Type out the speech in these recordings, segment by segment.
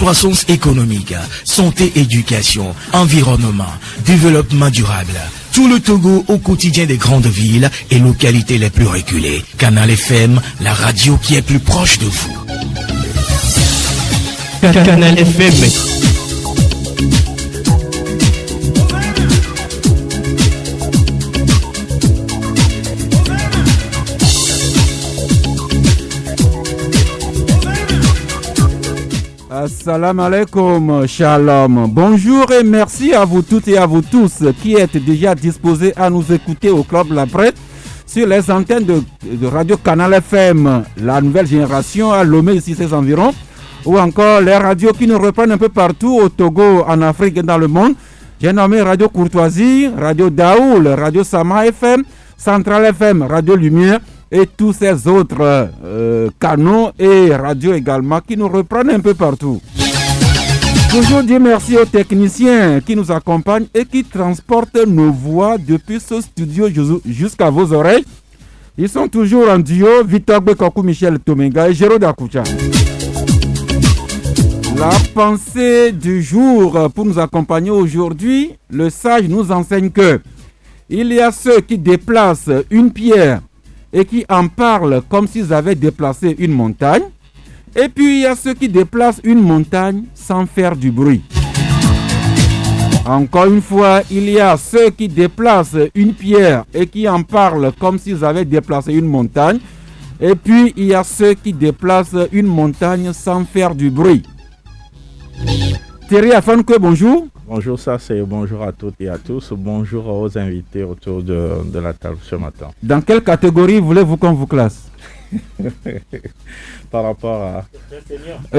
Croissance économique, santé, éducation, environnement, développement durable. Tout le Togo au quotidien des grandes villes et localités les plus reculées. Canal FM, la radio qui est plus proche de vous. Canal FM. Assalamu alaikum, shalom. Bonjour et merci à vous toutes et à vous tous qui êtes déjà disposés à nous écouter au Club La Presse sur les antennes de Radio Canal FM, la nouvelle génération à Lomé, ici ses environs, ou encore les radios qui nous reprennent un peu partout au Togo, en Afrique et dans le monde. J'ai nommé Radio Courtoisie, Radio Daoul, Radio Sama FM, Central FM, Radio Lumière, et tous ces autres canaux et radios également qui nous reprennent un peu partout. Toujours dire merci aux techniciens qui nous accompagnent et qui transportent nos voix depuis ce studio jusqu'à vos oreilles. Ils sont toujours en duo, Victor Bekoku, Michel Tomenga et Géraud Akoucha. La pensée du jour pour nous accompagner aujourd'hui, le sage nous enseigne que il y a ceux qui déplacent une pierre et qui en parlent comme s'ils avaient déplacé une montagne. Et puis il y a ceux qui déplacent une montagne sans faire du bruit. Encore une fois, il y a ceux qui déplacent une pierre et qui en parlent comme s'ils avaient déplacé une montagne. Et puis il y a ceux qui déplacent une montagne sans faire du bruit. Thierry Afanke, bonjour. Bonjour, ça c'est bonjour à toutes et à tous. Bonjour aux invités autour de la table ce matin. Dans quelle catégorie voulez-vous qu'on vous classe? Par rapport à...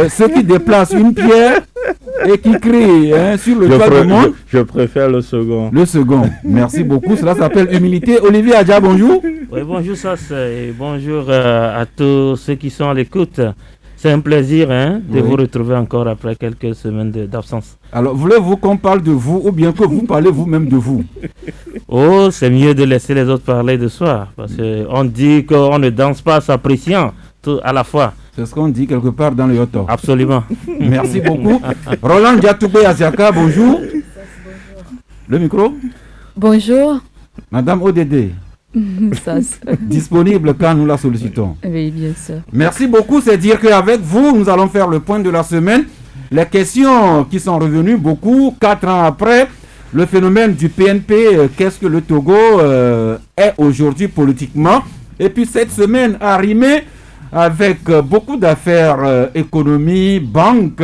ceux qui déplacent une pierre et qui crient sur le toit du monde. Je préfère le second. Le second. Merci beaucoup. Cela s'appelle humilité. Olivier Adja, bonjour. Oui, bonjour Sass et bonjour à tous ceux qui sont à l'écoute. C'est un plaisir de vous retrouver encore après quelques semaines d'absence. Alors, voulez-vous qu'on parle de vous ou bien que vous parlez vous-même de vous? Oh, c'est mieux de laisser les autres parler de soi. Parce qu'on dit qu'on ne danse pas s'appréciant tout à la fois. C'est ce qu'on dit quelque part dans le Yoto. Absolument. Merci beaucoup. Roland Diatoubé Aziaka, bonjour. Le micro? Bonjour. Madame Odede. Disponible quand nous la sollicitons. Oui, bien sûr. Merci beaucoup, c'est dire qu'avec vous, nous allons faire le point de la semaine. Les questions qui sont revenues beaucoup, 4 ans après, le phénomène du PNP, qu'est-ce que le Togo est aujourd'hui politiquement. Et puis cette semaine a rimé avec beaucoup d'affaires, économie, banque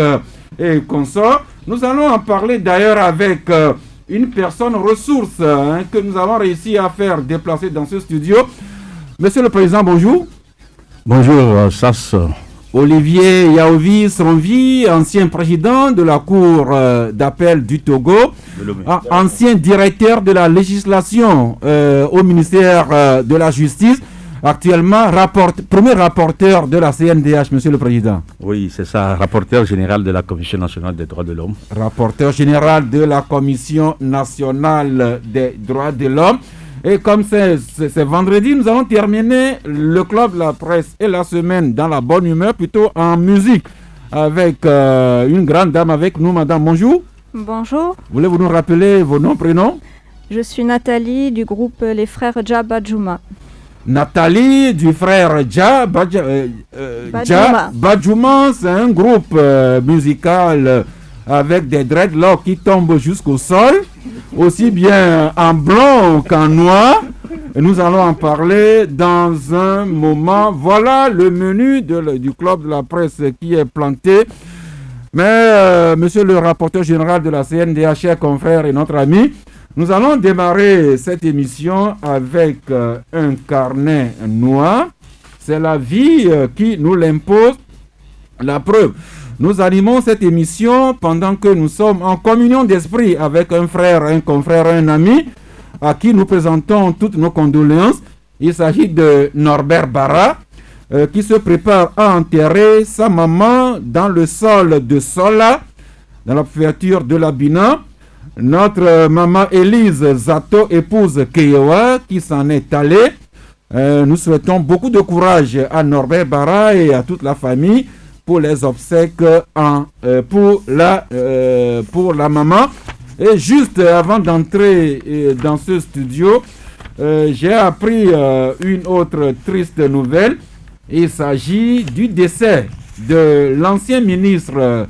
et consorts. Nous allons en parler d'ailleurs avec... une personne ressource que nous avons réussi à faire déplacer dans ce studio. Monsieur le Président, bonjour. Bonjour, Sass. Olivier Yaovi Sronvi, ancien président de la Cour d'appel du Togo, ancien directeur de la législation au ministère de la Justice, actuellement premier rapporteur de la CNDH, Monsieur le Président. Oui, c'est ça, rapporteur général de la Commission nationale des droits de l'homme. Rapporteur général de la Commission nationale des droits de l'homme. Et comme c'est vendredi, nous allons terminer le Club La Presse et la semaine dans la bonne humeur, plutôt en musique, avec une grande dame avec nous. Madame, bonjour. Bonjour. Voulez-vous nous rappeler vos noms, prénoms? Je suis Nathalie du groupe Les Frères Dja Badjouma. Nathalie du frère Dja Badjouma, c'est un groupe musical avec des dreadlocks qui tombent jusqu'au sol, aussi bien en blanc qu'en noir. Et nous allons en parler dans un moment. Voilà le menu du Club de la Presse qui est planté. Mais monsieur le rapporteur général de la CNDH, cher confrère et notre ami, nous allons démarrer cette émission avec un carnet noir. C'est la vie qui nous l'impose. La preuve, nous animons cette émission pendant que nous sommes en communion d'esprit avec un frère, un confrère, un ami, à qui nous présentons toutes nos condoléances. Il s'agit de Norbert Barra, qui se prépare à enterrer sa maman dans le sol de Sola, dans la préfecture de la Bina. Notre maman Élise Zato, épouse Keyoa, qui s'en est allée. Nous souhaitons beaucoup de courage à Norbert Barra et à toute la famille pour les obsèques pour la maman. Et juste avant d'entrer dans ce studio, j'ai appris une autre triste nouvelle. Il s'agit du décès de l'ancien ministre,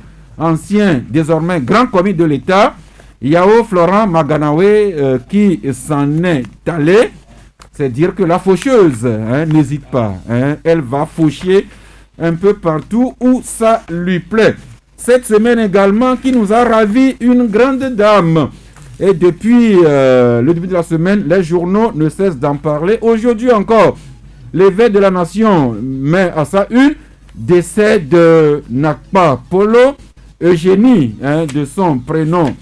désormais grand commis de l'État, Yao Florent Maganawe, qui s'en est allé. C'est dire que la faucheuse n'hésite pas. Elle va faucher un peu partout où ça lui plaît. Cette semaine également, qui nous a ravi une grande dame. Et depuis le début de la semaine, les journaux ne cessent d'en parler. Aujourd'hui encore, l'évêque de la nation met à sa une décès de Nakpa Polo, Eugénie, de son prénom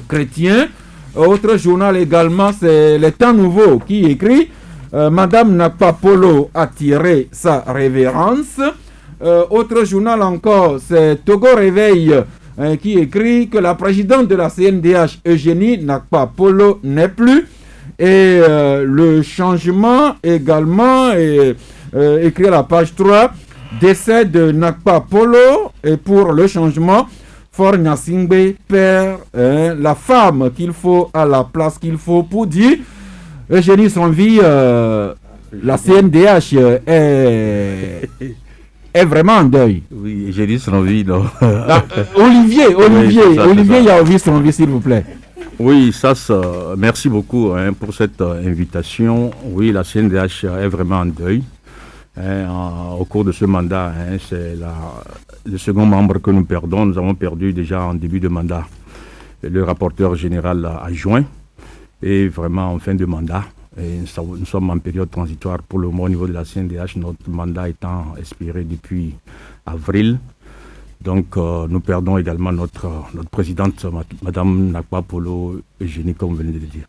chrétien. Autre journal également, c'est Les Temps Nouveaux qui écrit Madame Nakpa Polo a tiré sa révérence. Autre journal encore, c'est Togo Réveil qui écrit que la présidente de la CNDH, Eugénie Nakpa Polo, n'est plus. Et le changement également, écrit à la page 3, décès de Nakpa Polo, et pour le changement, For Nyasingbe perd la femme qu'il faut à la place qu'il faut pour dire Eugénie Sonvi, la CNDH est vraiment en deuil. Oui, Eugénie Sonvi, non. Olivier, ça. Yaovi Sonvi, s'il vous plaît. Oui, merci beaucoup pour cette invitation. Oui, la CNDH est vraiment en deuil. Au cours de ce mandat, c'est le second membre que nous perdons. Nous avons perdu déjà en début de mandat le rapporteur général adjoint et vraiment en fin de mandat. Et nous sommes en période transitoire pour le moment au niveau de la CNDH, notre mandat étant expiré depuis avril. Donc nous perdons également notre présidente, Madame Nakpa Polo Eugénie, comme vous venez de le dire.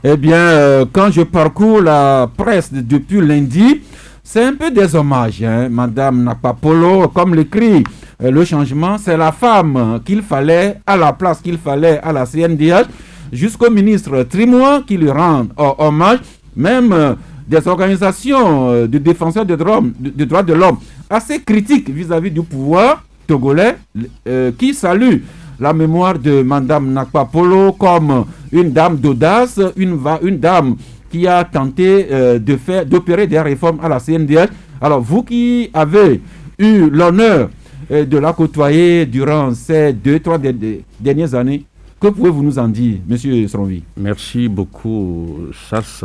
Eh bien, quand je parcours la presse depuis lundi, c'est un peu des hommages. Madame Nakpa Polo, comme l'écrit le changement, c'est la femme qu'il fallait à la place qu'il fallait à la CNDH, jusqu'au ministre Trimois qui lui rend hommage, même des organisations de défenseurs des droits de l'homme assez critiques vis-à-vis du pouvoir togolais, qui saluent la mémoire de Madame Nakpa Polo comme une dame d'audace, une dame qui a tenté d'opérer des réformes à la CNDH. Alors vous qui avez eu l'honneur de la côtoyer durant ces 2-3 dernières années, que pouvez-vous nous en dire, Monsieur Sonvi? Merci beaucoup, Chasse.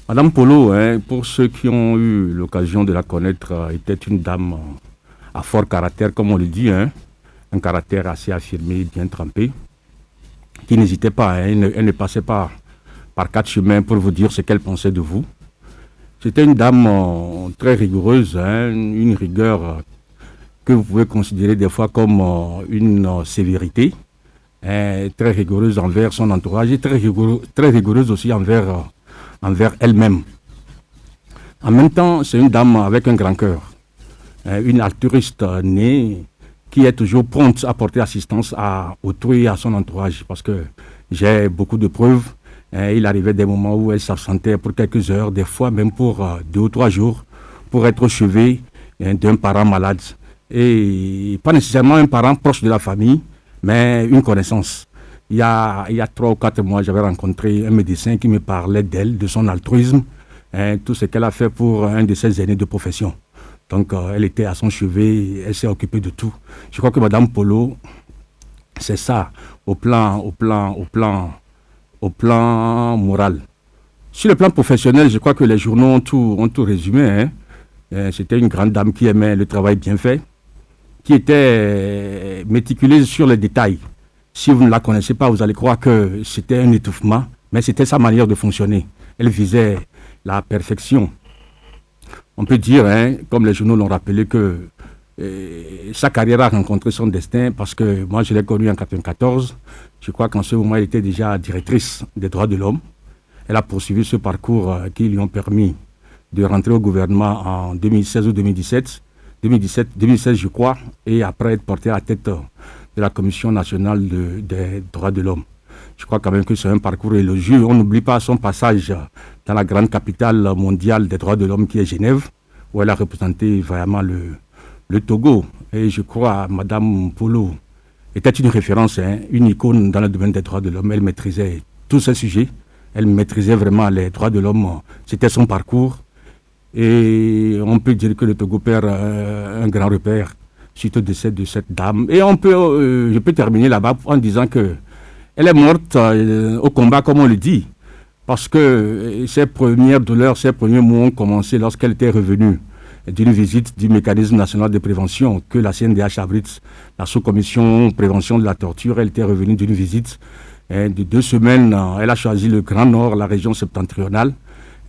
Madame Polo, pour ceux qui ont eu l'occasion de la connaître, était une dame à fort caractère, comme on le dit, un caractère assez affirmé, bien trempé, qui n'hésitait pas, elle ne passait pas par 4 chemins pour vous dire ce qu'elle pensait de vous. C'était une dame très rigoureuse, une rigueur que vous pouvez considérer des fois comme une sévérité, très rigoureuse envers son entourage et très rigoureuse aussi envers elle-même. En même temps, c'est une dame avec un grand cœur, une altruiste née qui est toujours prompte à porter assistance à autrui et à son entourage, parce que j'ai beaucoup de preuves. Il arrivait des moments où elle s'absentait pour quelques heures, des fois même pour 2 ou 3 jours, pour être au chevet d'un parent malade. Et pas nécessairement un parent proche de la famille, mais une connaissance. Il y a 3 ou 4 mois, j'avais rencontré un médecin qui me parlait d'elle, de son altruisme, tout ce qu'elle a fait pour un de ses aînés de profession. Donc elle était à son chevet, elle s'est occupée de tout. Je crois que Madame Polo, c'est ça, au plan moral. Sur le plan professionnel, je crois que les journaux ont tout résumé. C'était une grande dame qui aimait le travail bien fait, qui était méticuleuse sur les détails. Si vous ne la connaissez pas, vous allez croire que c'était un étouffement, mais c'était sa manière de fonctionner. Elle visait la perfection. On peut dire, comme les journaux l'ont rappelé, que sa carrière a rencontré son destin parce que moi, je l'ai connue en 1994. Je crois qu'en ce moment, elle était déjà directrice des droits de l'homme. Elle a poursuivi ce parcours qui lui ont permis de rentrer au gouvernement en 2016 ou 2017. 2016, je crois, et après être portée à la tête de la Commission nationale des droits de l'homme. Je crois quand même que c'est un parcours élogieux. On n'oublie pas son passage dans la grande capitale mondiale des droits de l'homme qui est Genève, où elle a représenté vraiment le Togo, et je crois Madame Polo était une référence, une icône dans le domaine des droits de l'homme. Elle maîtrisait tous ces sujets. Elle maîtrisait vraiment les droits de l'homme. C'était son parcours. Et on peut dire que le Togo perd un grand repère suite au décès de cette dame. Et je peux terminer là-bas en disant que elle est morte au combat, comme on le dit. Parce que ses premières douleurs, ses premiers mots ont commencé lorsqu'elle était revenue d'une visite du mécanisme national de prévention que la CNDH abrite, la sous-commission prévention de la torture. Elle était revenue d'une visite de 2 semaines. Elle a choisi le Grand Nord, la région septentrionale,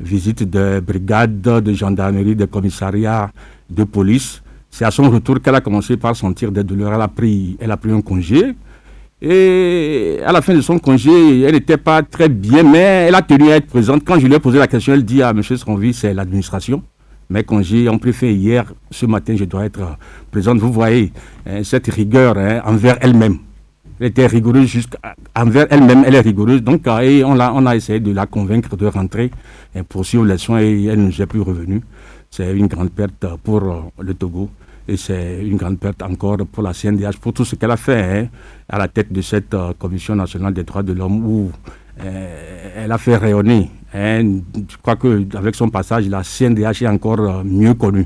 visite de brigades, de gendarmerie, de commissariats, de police. C'est à son retour qu'elle a commencé par sentir des douleurs. Elle a pris un congé. Et à la fin de son congé, elle n'était pas très bien, mais elle a tenu à être présente. Quand je lui ai posé la question, elle dit à M. Sronvi, c'est l'administration. Mes congés ont pris fin hier. Ce matin, je dois être présente. Vous voyez, cette rigueur envers elle-même. Elle était rigoureuse envers elle-même, elle est rigoureuse. Donc, et on a essayé de la convaincre de rentrer et poursuivre les soins et elle ne s'est plus revenue. C'est une grande perte pour le Togo et c'est une grande perte encore pour la CNDH, pour tout ce qu'elle a fait à la tête de cette Commission nationale des droits de l'homme où elle a fait rayonner. Je crois qu'avec son passage, la CNDH est encore mieux connue.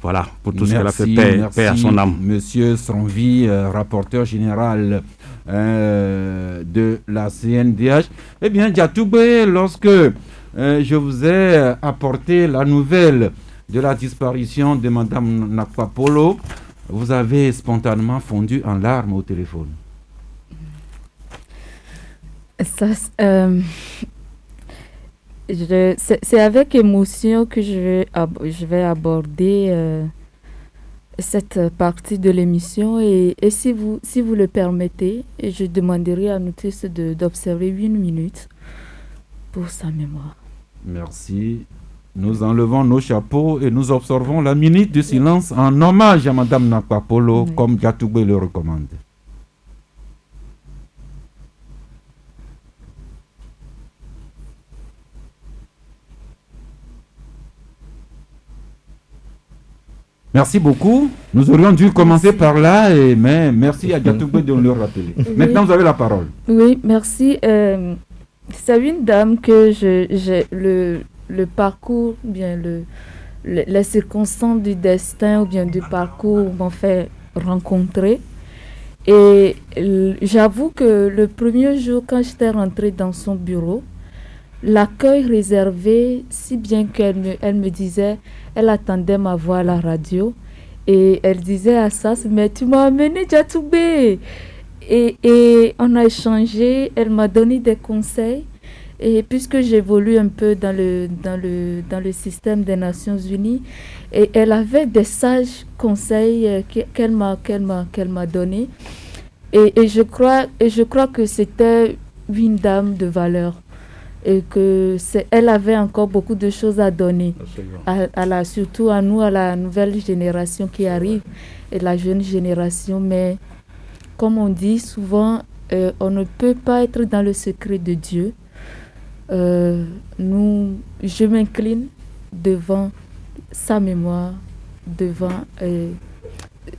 Voilà, pour tout ce qu'elle a fait, paix à son âme. Monsieur Sronvi, rapporteur général de la CNDH. Eh bien, Diatoubé, lorsque je vous ai apporté la nouvelle de la disparition de Madame Nakwa Polo, vous avez spontanément fondu en larmes au téléphone. C'est avec émotion que je vais aborder cette partie de l'émission et si vous le permettez, je demanderai à nous tous d'observer 1 minute pour sa mémoire. Merci. Nous enlevons nos chapeaux et nous observons la minute de silence en hommage à Madame Nakwa Polo, comme Diatoubé le recommande. Merci beaucoup. Nous aurions dû commencer par là, mais merci à Diatoubé de nous le rappeler. Oui. Maintenant, vous avez la parole. Oui, merci. C'est une dame que le parcours, bien les circonstances du destin ou bien du parcours m'ont fait rencontrer. Et j'avoue que le premier jour, quand j'étais rentrée dans son bureau, l'accueil réservé, si bien qu'elle me disait, elle attendait ma voix à la radio et elle disait à ça, mais tu m'as amené Diatoubé. Et on a échangé, elle m'a donné des conseils. Et puisque j'évolue un peu dans le système des Nations Unies, et elle avait des sages conseils qu'elle m'a donnés. Et je crois que c'était une dame de valeur. Et elle avait encore beaucoup de choses à donner, surtout à nous, à la nouvelle génération qui arrive, et la jeune génération. Mais comme on dit souvent, on ne peut pas être dans le secret de Dieu. Je m'incline devant sa mémoire, devant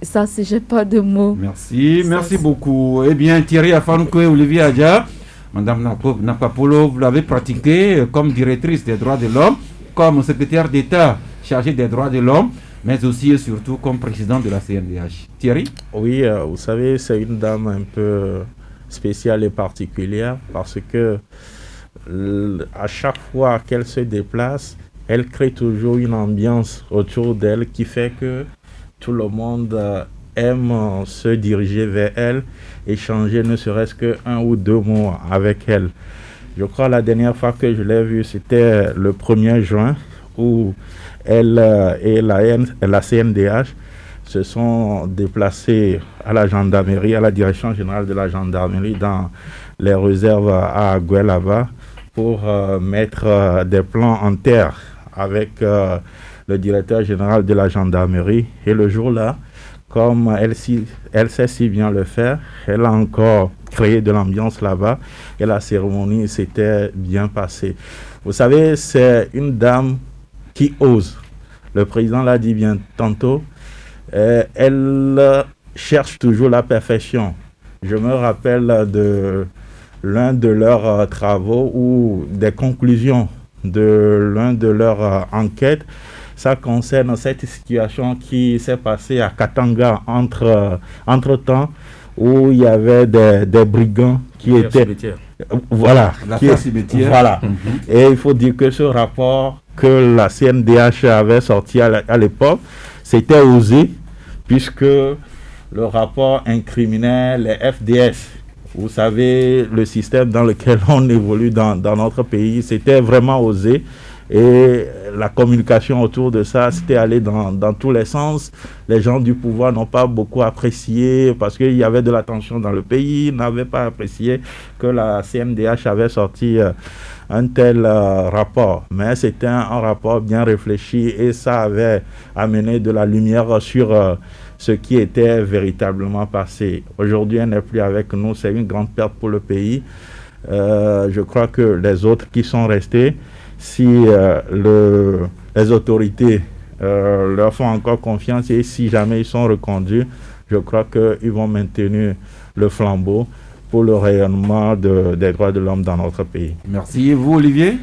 ça, si j'ai pas de mots. Merci beaucoup. Eh bien, Thierry Afanoukoé, Olivier Adja, Madame Nakwa Polo, vous l'avez pratiqué comme directrice des droits de l'homme, comme secrétaire d'État chargé des droits de l'homme, mais aussi et surtout comme président de la CNDH. Thierry? Oui, vous savez, c'est une dame un peu spéciale et particulière parce que à chaque fois qu'elle se déplace, elle crée toujours une ambiance autour d'elle qui fait que tout le monde aime se diriger vers elle, échanger ne serait-ce qu'un ou 2 mots avec elle. Je crois la dernière fois que je l'ai vue, c'était le 1er juin où elle et la CNDH se sont déplacés à la gendarmerie, à la direction générale de la gendarmerie dans les réserves à Guelava pour mettre des plans en terre avec le directeur général de la gendarmerie. Et le jour-là, comme elle sait si bien le faire, elle a encore créé de l'ambiance là-bas et la cérémonie s'était bien passée. Vous savez, c'est une dame qui ose. Le président l'a dit bien tantôt, elle cherche toujours la perfection. Je me rappelle de l'un de leurs travaux ou des conclusions de l'un de leurs enquêtes. Ça concerne cette situation qui s'est passée à Katanga entre-temps, où il y avait des brigands qui étaient... Voilà. Voilà. Et il faut dire que ce rapport que la CNDH avait sorti à l'époque, c'était osé, puisque le rapport incriminait les FDS. Vous savez, le système dans lequel on évolue dans notre pays, c'était vraiment osé. Et la communication autour de ça, c'était allé dans tous les sens. Les gens du pouvoir n'ont pas beaucoup apprécié parce qu'il y avait de la tension dans le pays. Ils n'avaient pas apprécié que la CNDH avait sorti un tel rapport. Mais c'était un rapport bien réfléchi et ça avait amené de la lumière sur ce qui était véritablement passé. Aujourd'hui, elle n'est plus avec nous. C'est une grande perte pour le pays. Je crois que les autres qui sont restés, si les autorités leur font encore confiance et si jamais ils sont reconduits, je crois qu'ils vont maintenir le flambeau pour le rayonnement des droits de l'homme dans notre pays. Merci. Et vous, Olivier?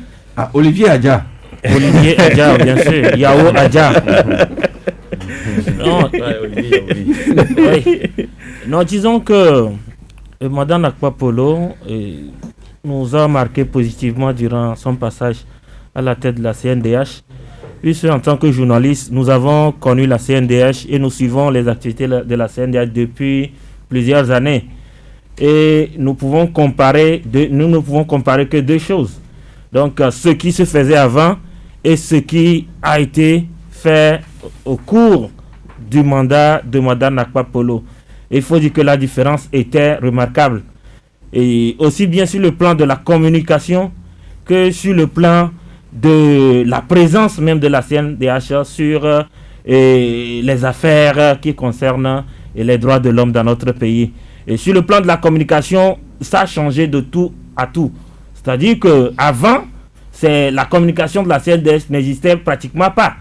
Olivier Adja. Olivier Adja, bien sûr. Yao Adja. Non, non, disons que Madame Nakpa Polo nous a marqué positivement durant son passage à la tête de la CNDH. Puisque en tant que journaliste, nous avons connu la CNDH et nous suivons les activités de la CNDH depuis plusieurs années. Et nous ne pouvons comparer que deux choses. Donc, ce qui se faisait avant et ce qui a été fait au cours du mandat de Mme Nakpa Polo. Il faut dire que la différence était remarquable. Et aussi bien sur le plan de la communication que sur le plan de la présence même de la CNDH sur les affaires qui concernent les droits de l'homme dans notre pays. Et sur le plan de la communication, ça a changé de tout à tout. C'est-à-dire qu'avant, la communication de la CNDH n'existait pratiquement pas.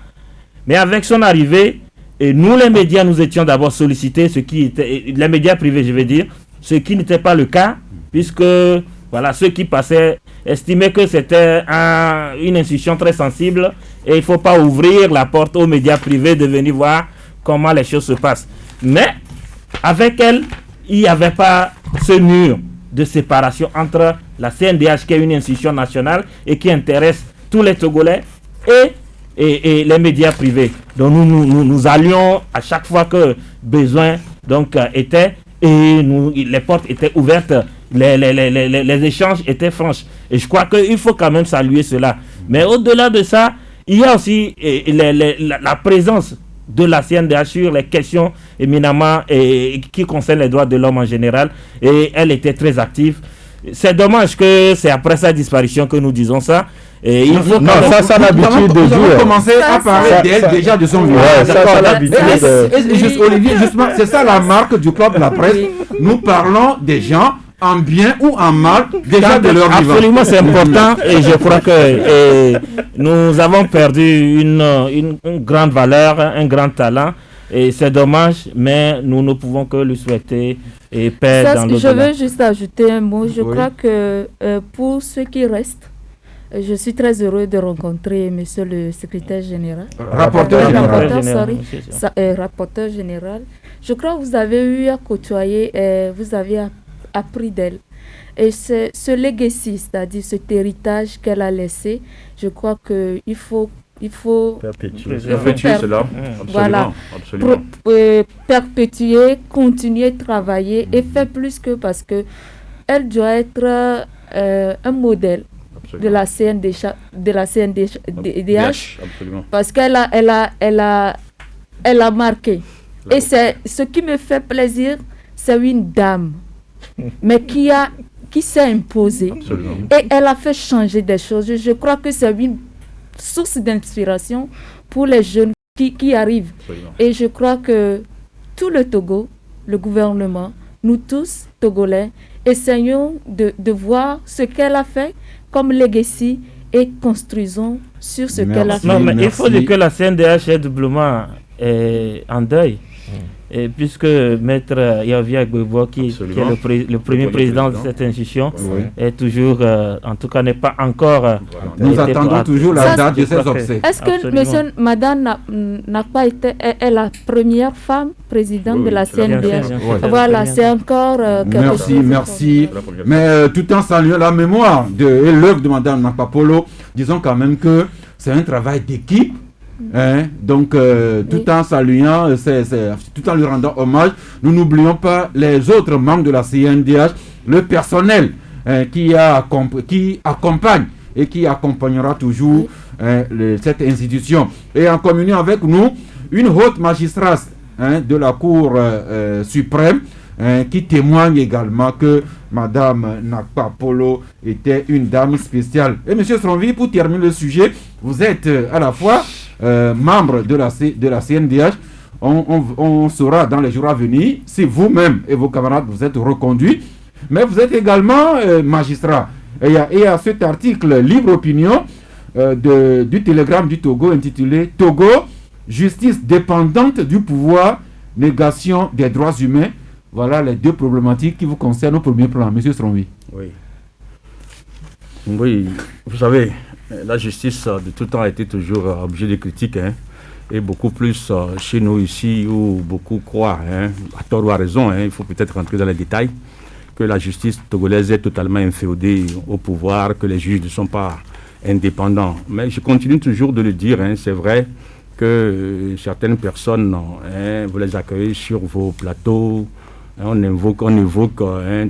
Mais avec son arrivée, et nous les médias, nous étions d'abord sollicités, les médias privés je veux dire, ce qui n'était pas le cas, puisque voilà, ceux qui passaient estimaient que c'était une institution très sensible et il ne faut pas ouvrir la porte aux médias privés de venir voir comment les choses se passent. Mais avec elle, il n'y avait pas ce mur de séparation entre la CNDH, qui est une institution nationale et qui intéresse tous les Togolais, et les médias privés. Donc nous allions à chaque fois que besoin était, et les portes étaient ouvertes, les échanges étaient francs. Et je crois qu'il faut quand même saluer cela. Mais au-delà de ça, il y a aussi la présence de la CNDH sur les questions éminemment qui concernent les droits de l'homme en général. Et elle était très active. C'est dommage que c'est après sa disparition que nous disons ça. Et il faut ça l'habitude de dire. Vous avez commencé à parler d'elle déjà de son vivant. Ça l'habitude. Olivier, justement, c'est ça la marque du club de la presse. Nous parlons des gens en bien ou en mal, déjà de leur vivant. Absolument, c'est important et je crois que nous avons perdu une grande valeur, un grand talent. Et c'est dommage, mais nous ne pouvons que lui souhaiter paix dans l'au-delà. Je veux juste ajouter un mot. Je crois que pour ceux qui restent, je suis très heureux de rencontrer monsieur le secrétaire général. Rapporteur général. Je crois que vous avez eu à côtoyer, vous avez appris d'elle. Et ce legacy, c'est-à-dire cet héritage qu'elle a laissé, je crois qu'il faut perpétuer cela. Voilà. Absolument. Perpétuer, continuer de travailler et faire plus que, parce que elle doit être un modèle de la CNDH, parce qu'elle a marqué. Et c'est ce qui me fait plaisir, c'est une dame, mais qui s'est imposée. Absolument. Et elle a fait changer des choses. Je crois que c'est une source d'inspiration pour les jeunes qui arrivent. Absolument. Et je crois que tout le Togo, le gouvernement, nous tous, Togolais, essayons de voir ce qu'elle a fait comme legacy et construisons sur ce qu'elle a fait. Non, mais il faut dire que la CNDH est doublement en deuil. Et puisque Maître Yavi Agbebo, qui est le premier président de cette institution, est toujours, en tout cas n'est pas encore... Nous attendons toujours la date de ses obsèques. Est-ce que Madame n'a pas été est la première femme présidente de la CNDH? Voilà, c'est encore quelque chose. Merci. Mais tout en saluant la mémoire et l'œuvre de Madame Nakpa Polo, disons quand même que c'est un travail d'équipe. Donc, tout en saluant, tout en lui rendant hommage, nous n'oublions pas les autres membres de la CNDH, le personnel qui accompagne et qui accompagnera toujours cette institution. Et en communion avec nous, une haute magistrate de la Cour suprême qui témoigne également que Madame Nakpa Polo était une dame spéciale. Et Monsieur Stronvi, pour terminer le sujet, vous êtes à la fois membre de la CNDH. On saura dans les jours à venir si vous-même et vos camarades vous êtes reconduits, mais vous êtes également magistrat. Et il y a cet article Libre Opinion du Télégramme du Togo intitulé Togo, justice dépendante du pouvoir, négation des droits humains. Voilà les deux problématiques qui vous concernent au premier plan. Monsieur Stronvi. Oui, vous savez, la justice de tout temps a été toujours objet de critiques, et beaucoup plus chez nous ici où beaucoup croient, à tort ou à raison, il faut peut-être rentrer dans les détails, que la justice togolaise est totalement inféodée au pouvoir, que les juges ne sont pas indépendants. Mais je continue toujours de le dire, c'est vrai que certaines personnes, vous les accueillez sur vos plateaux, on évoque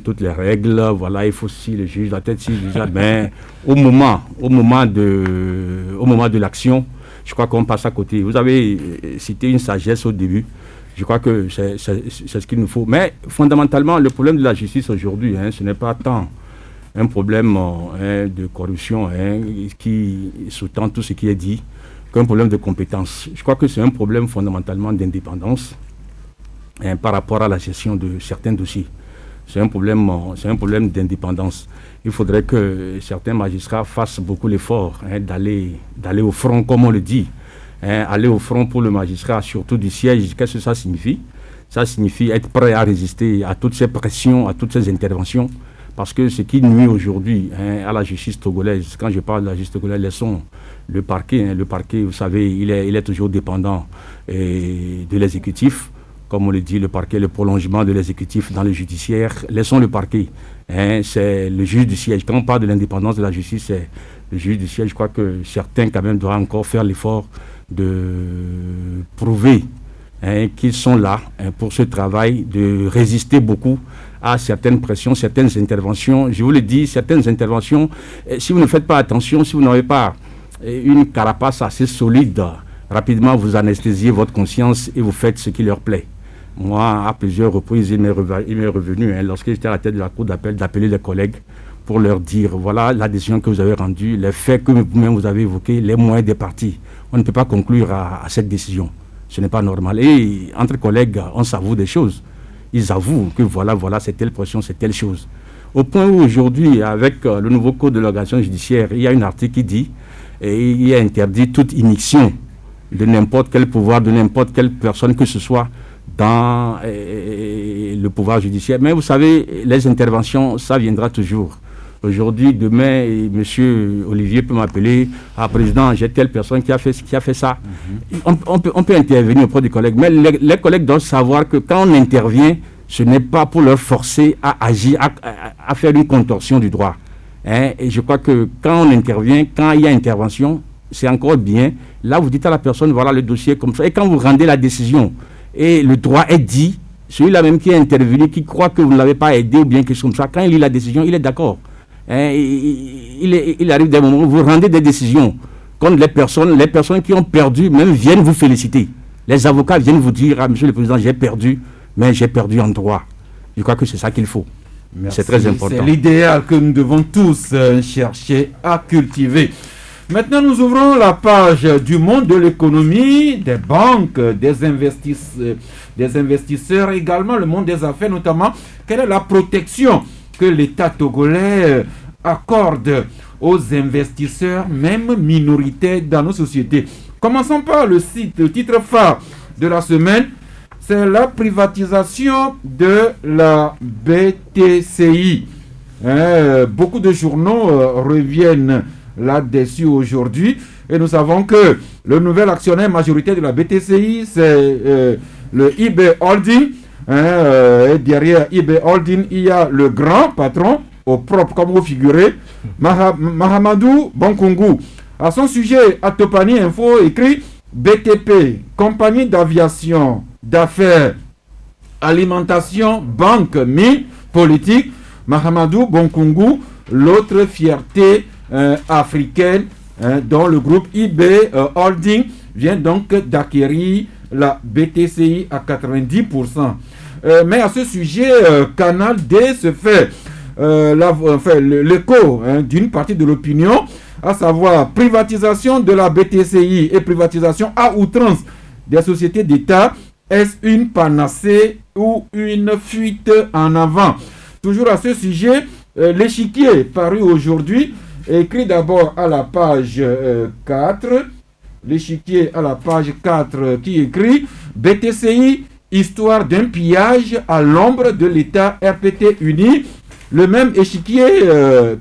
toutes les règles, voilà, il faut si le juge, la tête si déjà, mais au moment de l'action, je crois qu'on passe à côté. Vous avez cité une sagesse au début, je crois que c'est ce qu'il nous faut. Mais fondamentalement, le problème de la justice aujourd'hui, ce n'est pas tant un problème de corruption qui sous-tend tout ce qui est dit, qu'un problème de compétence. Je crois que c'est un problème fondamentalement d'indépendance par rapport à la gestion de certains dossiers. C'est un problème d'indépendance. Il faudrait que certains magistrats fassent beaucoup l'effort d'aller au front, comme on le dit. Aller au front pour le magistrat, surtout du siège, qu'est-ce que ça signifie? Ça signifie être prêt à résister à toutes ces pressions, à toutes ces interventions. Parce que ce qui nuit aujourd'hui à la justice togolaise, quand je parle de la justice togolaise, laissons le parquet. Le parquet, vous savez, il est toujours dépendant de l'exécutif. Comme on le dit, le parquet, le prolongement de l'exécutif dans le judiciaire. Laissons le parquet. C'est le juge du siège. Quand on parle de l'indépendance de la justice, c'est le juge du siège. Je crois que certains, quand même, doivent encore faire l'effort de prouver qu'ils sont là pour ce travail, de résister beaucoup à certaines pressions, certaines interventions. Je vous le dis, certaines interventions, si vous ne faites pas attention, si vous n'avez pas une carapace assez solide, rapidement vous anesthésiez votre conscience et vous faites ce qui leur plaît. Moi, à plusieurs reprises, il m'est revenu, lorsque j'étais à la tête de la cour d'appel, d'appeler les collègues pour leur dire, voilà la décision que vous avez rendue, les faits que vous-même vous avez évoqués, les moyens des parties. On ne peut pas conclure à cette décision. Ce n'est pas normal. Et entre collègues, on s'avoue des choses. Ils avouent que voilà, c'est telle pression, c'est telle chose. Au point où aujourd'hui, avec le nouveau code de l'organisation judiciaire, il y a un article qui dit, et il est interdit toute immixtion de n'importe quel pouvoir, de n'importe quelle personne que ce soit dans le pouvoir judiciaire. Mais vous savez, les interventions, ça viendra toujours. Aujourd'hui, demain, M. Olivier peut m'appeler, président, j'ai telle personne qui a fait ça. On peut intervenir auprès des collègues, mais les collègues doivent savoir que quand on intervient, ce n'est pas pour leur forcer à agir, à faire une contorsion du droit. Et je crois que quand on intervient, quand il y a intervention, c'est encore bien. Là, vous dites à la personne, voilà le dossier comme ça. Et quand vous rendez la décision, et le droit est dit, celui-là même qui est intervenu, qui croit que vous ne l'avez pas aidé ou bien quelque chose comme ça, quand il lit la décision, il est d'accord. Il arrive des moments où vous rendez des décisions. Quand les personnes qui ont perdu même viennent vous féliciter. Les avocats viennent vous dire, monsieur le président, j'ai perdu, mais j'ai perdu en droit. Je crois que c'est ça qu'il faut. Merci. C'est très important. C'est l'idéal que nous devons tous chercher à cultiver. Maintenant, nous ouvrons la page du monde de l'économie, des banques, des investisseurs, également le monde des affaires, notamment quelle est la protection que l'État togolais accorde aux investisseurs, même minoritaires dans nos sociétés. Commençons par le titre phare de la semaine. c'est la privatisation de la BTCI. Beaucoup de journaux reviennent là-dessus aujourd'hui. Et nous savons que le nouvel actionnaire majoritaire de la BTCI, c'est le IB Holding. Et derrière IB Holding, il y a le grand patron, au propre comme au figuré, Mahamadou Bankungu. À son sujet, Atopani Info écrit BTP, compagnie d'aviation, d'affaires, alimentation, banque, mine, politique. Mahamadou Bankungu, l'autre fierté africaine, dont le groupe IB Holding vient donc d'acquérir la BTCI à 90%. Mais à ce sujet, Canal D se fait l'écho d'une partie de l'opinion, à savoir privatisation de la BTCI et privatisation à outrance des sociétés d'État. Est-ce une panacée ou une fuite en avant? Toujours à ce sujet, l'échiquier paru aujourd'hui écrit d'abord à la page 4. L'échiquier à la page 4 qui écrit BTCI, histoire d'un pillage à l'ombre de l'État RPT uni. Le même échiquier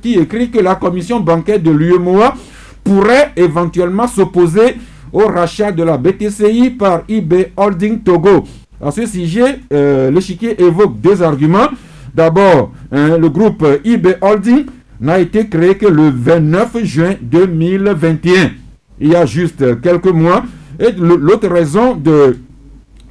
qui écrit que la commission bancaire de l'UEMOA pourrait éventuellement s'opposer au rachat de la BTCI par IB Holding Togo. À ce sujet, l'échiquier évoque deux arguments. D'abord, le groupe IB Holding n'a été créé que le 29 juin 2021. Il y a juste quelques mois. Et l'autre raison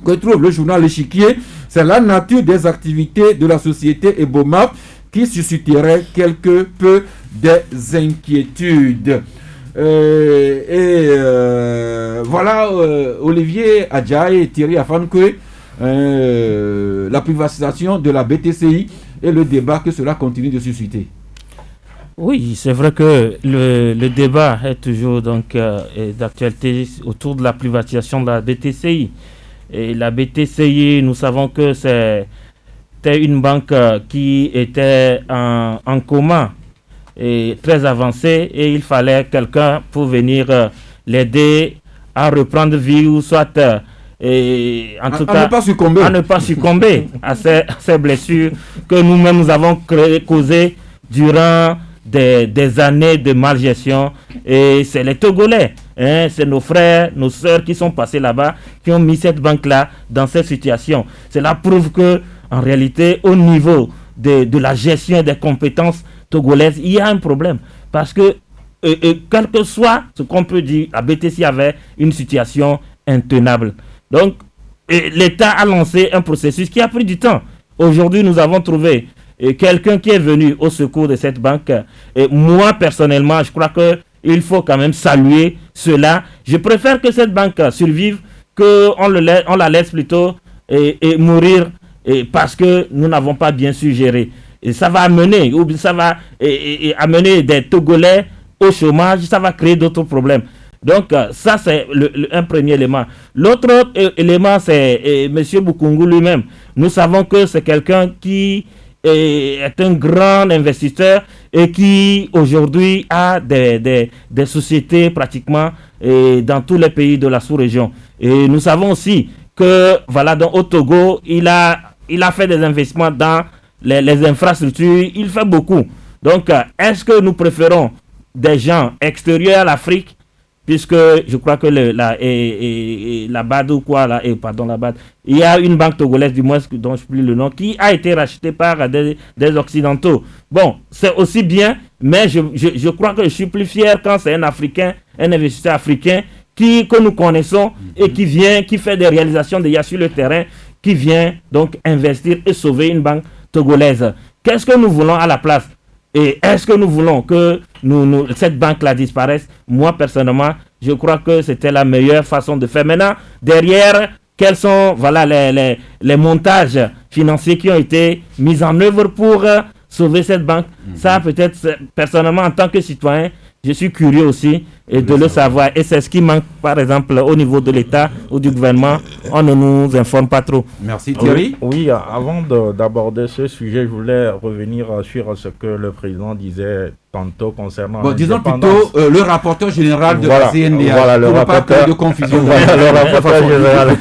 que trouve le journal L'échiquier, c'est la nature des activités de la société Ebomap qui susciterait quelque peu des inquiétudes. Voilà, Olivier Adjaye et Thierry Afankwe, la privatisation de la BTCI et le débat que cela continue de susciter. Oui, c'est vrai que le débat est toujours donc d'actualité autour de la privatisation de la BTCI. Et la BTCI, nous savons que c'était une banque qui était en coma et très avancée, et il fallait quelqu'un pour venir l'aider à reprendre vie, ou soit en tout cas à ne pas succomber à ces blessures que nous-mêmes nous avons causées durant des années de malgestion. Et c'est les Togolais, c'est nos frères, nos sœurs qui sont passés là-bas, qui ont mis cette banque-là dans cette situation. Cela prouve que en réalité, au niveau de la gestion des compétences togolaises, il y a un problème. Parce que, quel que soit ce qu'on peut dire, la BTC avait une situation intenable. Donc, l'État a lancé un processus qui a pris du temps. Aujourd'hui, nous avons trouvé quelqu'un qui est venu au secours de cette banque. Et moi, personnellement, je crois qu'il faut quand même saluer cela. Je préfère que cette banque survive, qu'on la laisse plutôt mourir, parce que nous n'avons pas bien su gérer. Et ça va amener, amener des Togolais au chômage, ça va créer d'autres problèmes. Donc, ça, c'est un premier élément. L'autre élément, c'est M. Bukungu lui-même. Nous savons que c'est quelqu'un qui est un grand investisseur et qui, aujourd'hui, a des sociétés pratiquement dans tous les pays de la sous-région. Et nous savons aussi que, voilà, au Togo, il a fait des investissements dans les infrastructures, il fait beaucoup. Donc, est-ce que nous préférons des gens extérieurs à l'Afrique, puisque je crois que la BAD ou quoi, la BAD, il y a une banque togolaise, du moins, dont je n'oublie le nom, qui a été rachetée par des Occidentaux. Bon, c'est aussi bien, mais je crois que je suis plus fier quand c'est un Africain, un investisseur africain, que nous connaissons et qui vient, qui fait des réalisations déjà sur le terrain, qui vient donc investir et sauver une banque togolaise. Qu'est-ce que nous voulons à la place? Et est-ce que nous voulons que cette banque-là disparaisse? Moi, personnellement, je crois que c'était la meilleure façon de faire. Maintenant, derrière, quels sont les montages financiers qui ont été mis en œuvre pour sauver cette banque? Ça, peut-être, personnellement, en tant que citoyen, je suis curieux aussi de le savoir. Et c'est ce qui manque, par exemple, au niveau de l'État ou du gouvernement. On ne nous informe pas trop. Merci Thierry. Oui, avant d'aborder ce sujet, je voulais revenir sur ce que le président disait tantôt concernant disons plutôt le rapporteur général de la CNDH. Voilà, le rapporteur de confusion. Le rapporteur général.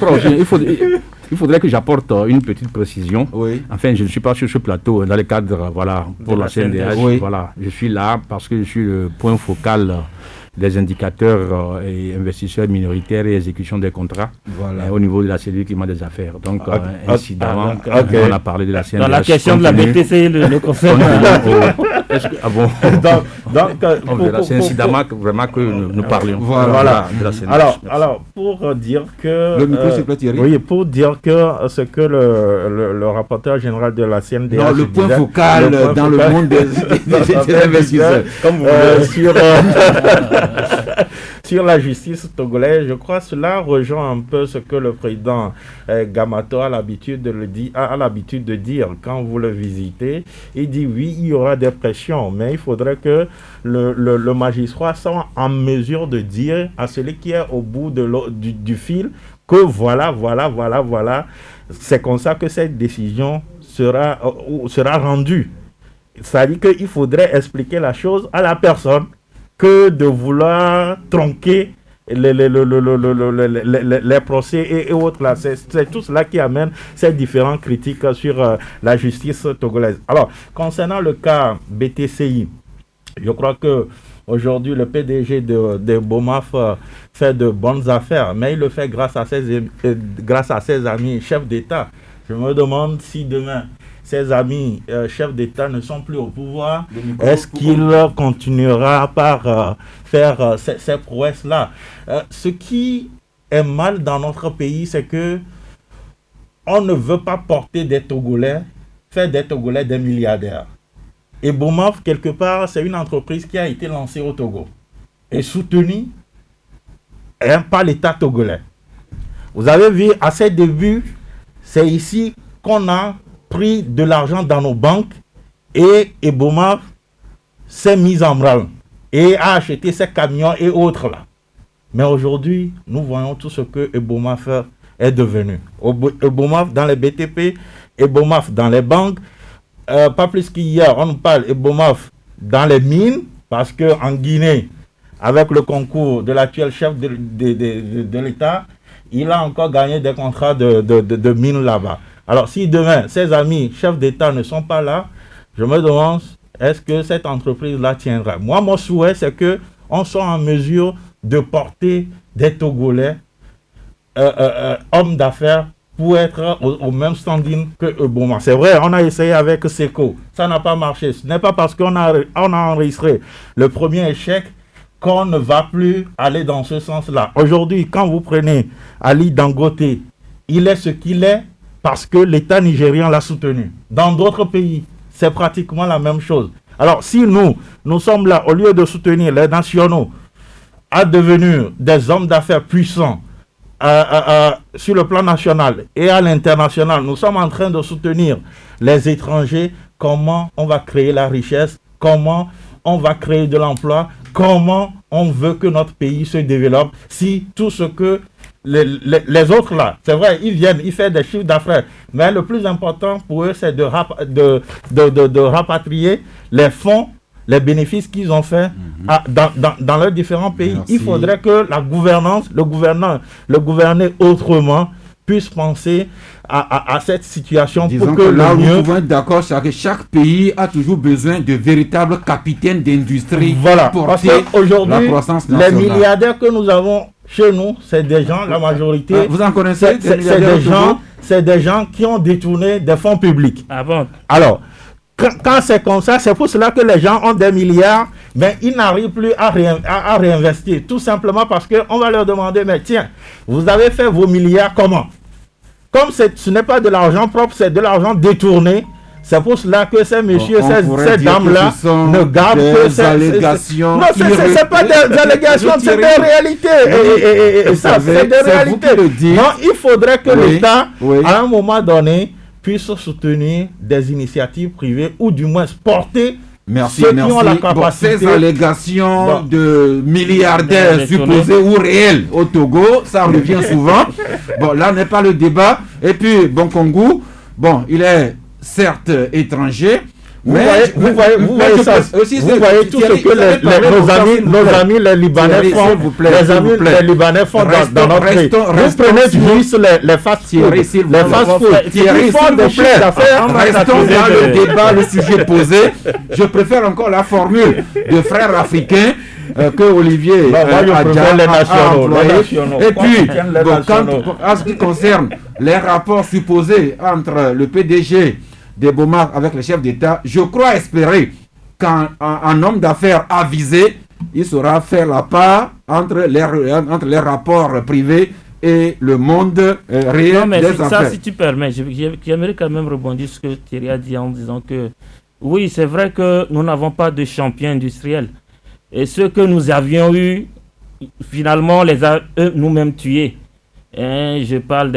il faudrait que j'apporte une petite précision. Oui. Enfin, je ne suis pas sur ce plateau dans le cadre, pour la CNDH. Oui. Voilà, je suis là parce que je suis le point focal des indicateurs et investisseurs minoritaires et exécution des contrats au niveau de la cellule climat des affaires. Donc, incidemment, on a parlé de la CNDH. Dans la question de la BTC, le concerne. On verra. C'est incidemment vraiment que nous parlions de la CNDH. Alors, pour dire que... Le micro, s'il vous plaît, Thierry. Oui, pour dire que ce que le rapporteur général de la CNDH... Non, le point focal dans le monde des investisseurs. Comme vous voulez, sur la justice togolaise, je crois que cela rejoint un peu ce que le président Gamato a l'habitude de dire quand vous le visitez. Il dit oui, il y aura des pressions, mais il faudrait que le magistrat soit en mesure de dire à celui qui est au bout du fil que voilà, c'est comme ça que cette décision sera rendue. C'est-à-dire qu'il faudrait expliquer la chose à la personne que de vouloir tronquer les procès et autres là. C'est tout cela qui amène ces différentes critiques sur la justice togolaise. Alors, concernant le cas BTCI, je crois que aujourd'hui le PDG de Bomaf fait de bonnes affaires, mais il le fait grâce à ses amis chefs d'État. Je me demande si demain ses amis chefs d'État ne sont plus au pouvoir, est-ce qu'il continuera par faire ces prouesses-là? Ce qui est mal dans notre pays, c'est que on ne veut pas porter des Togolais, faire des Togolais des milliardaires. Et Bomaf, quelque part, c'est une entreprise qui a été lancée au Togo et soutenue par l'État togolais. Vous avez vu, à ses débuts, c'est ici qu'on a pris de l'argent dans nos banques et Bomaf s'est mis en branle et a acheté ses camions et autres là. Mais aujourd'hui, nous voyons tout ce que Ebomaf est devenu. Ebomaf dans les BTP, Ebomaf dans les banques, pas plus qu'hier, on nous parle Ebomaf dans les mines, parce qu'en Guinée, avec le concours de l'actuel chef de l'État, il a encore gagné des contrats de mines là-bas. Alors, si demain, ses amis chefs d'État ne sont pas là, je me demande, est-ce que cette entreprise-là tiendra? Moi, mon souhait, c'est qu'on soit en mesure de porter des Togolais, hommes d'affaires, pour être au même standing que Eboma. C'est vrai, on a essayé avec Seco, ça n'a pas marché. Ce n'est pas parce qu'on a enregistré le premier échec qu'on ne va plus aller dans ce sens-là. Aujourd'hui, quand vous prenez Ali Dangote, il est ce qu'il est parce que l'État nigérien l'a soutenu. Dans d'autres pays, c'est pratiquement la même chose. Alors, si nous sommes là, au lieu de soutenir les nationaux, à devenir des hommes d'affaires puissants sur le plan national et à l'international, nous sommes en train de soutenir les étrangers. Comment on va créer la richesse? Comment on va créer de l'emploi? Comment on veut que notre pays se développe si tout ce que les autres là, c'est vrai, ils viennent, ils font des chiffres d'affaires, mais le plus important pour eux, c'est de rapatrier les fonds, les bénéfices qu'ils ont fait dans leurs différents pays. Merci. Il faudrait que la gouvernance, le gouverner autrement, puisse penser à cette situation. Disons pour que là où nous pouvons être d'accord, c'est que chaque pays a toujours besoin de véritables capitaines d'industrie. Voilà, parce qu'aujourd'hui, les milliardaires que nous avons chez nous, c'est des gens, la majorité... vous en connaissez? C'est des gens qui ont détourné des fonds publics. Ah bon? Alors, quand c'est comme ça, c'est pour cela que les gens ont des milliards, mais ils n'arrivent plus à réinvestir. Tout simplement parce qu'on va leur demander, mais tiens, vous avez fait vos milliards comment? Comme ce n'est pas de l'argent propre, c'est de l'argent détourné. C'est pour cela que ces messieurs, ces dames-là ne gardent que ces allégations. Non, ce n'est pas des allégations, c'est des réalités. Et ça, c'est des réalités. Non, il faudrait que l'État, à un moment donné, puisse soutenir des initiatives privées ou du moins porter ceux qui ont la capacité. Ces allégations de milliardaires supposés ou réels au Togo, ça revient souvent. Bon, là n'est pas le débat. Et puis, Bonkongu, bon, il est certes étranger, Vous voyez ça. Vous voyez tout ce que nos amis les Libanais font. Les Libanais font dans notre pays. Vous prenez juste les fast-food. Thierry, font des chiffres d'affaires. Restons dans le débat, le sujet posé. Je préfère encore la formule de frères africains que Olivier a employé. Et puis, en ce qui concerne les rapports supposés entre le PDG des Beaumark avec le chef d'État, je crois espérer qu'un homme d'affaires avisé, il saura faire la part entre les rapports privés et le monde réel non, mais des affaires. Ça, si tu permets, j'aimerais quand même rebondir sur ce que Thierry a dit en disant que oui, c'est vrai que nous n'avons pas de champion industriel. Et ceux que nous avions eus, finalement, les a nous-mêmes tués. Je parle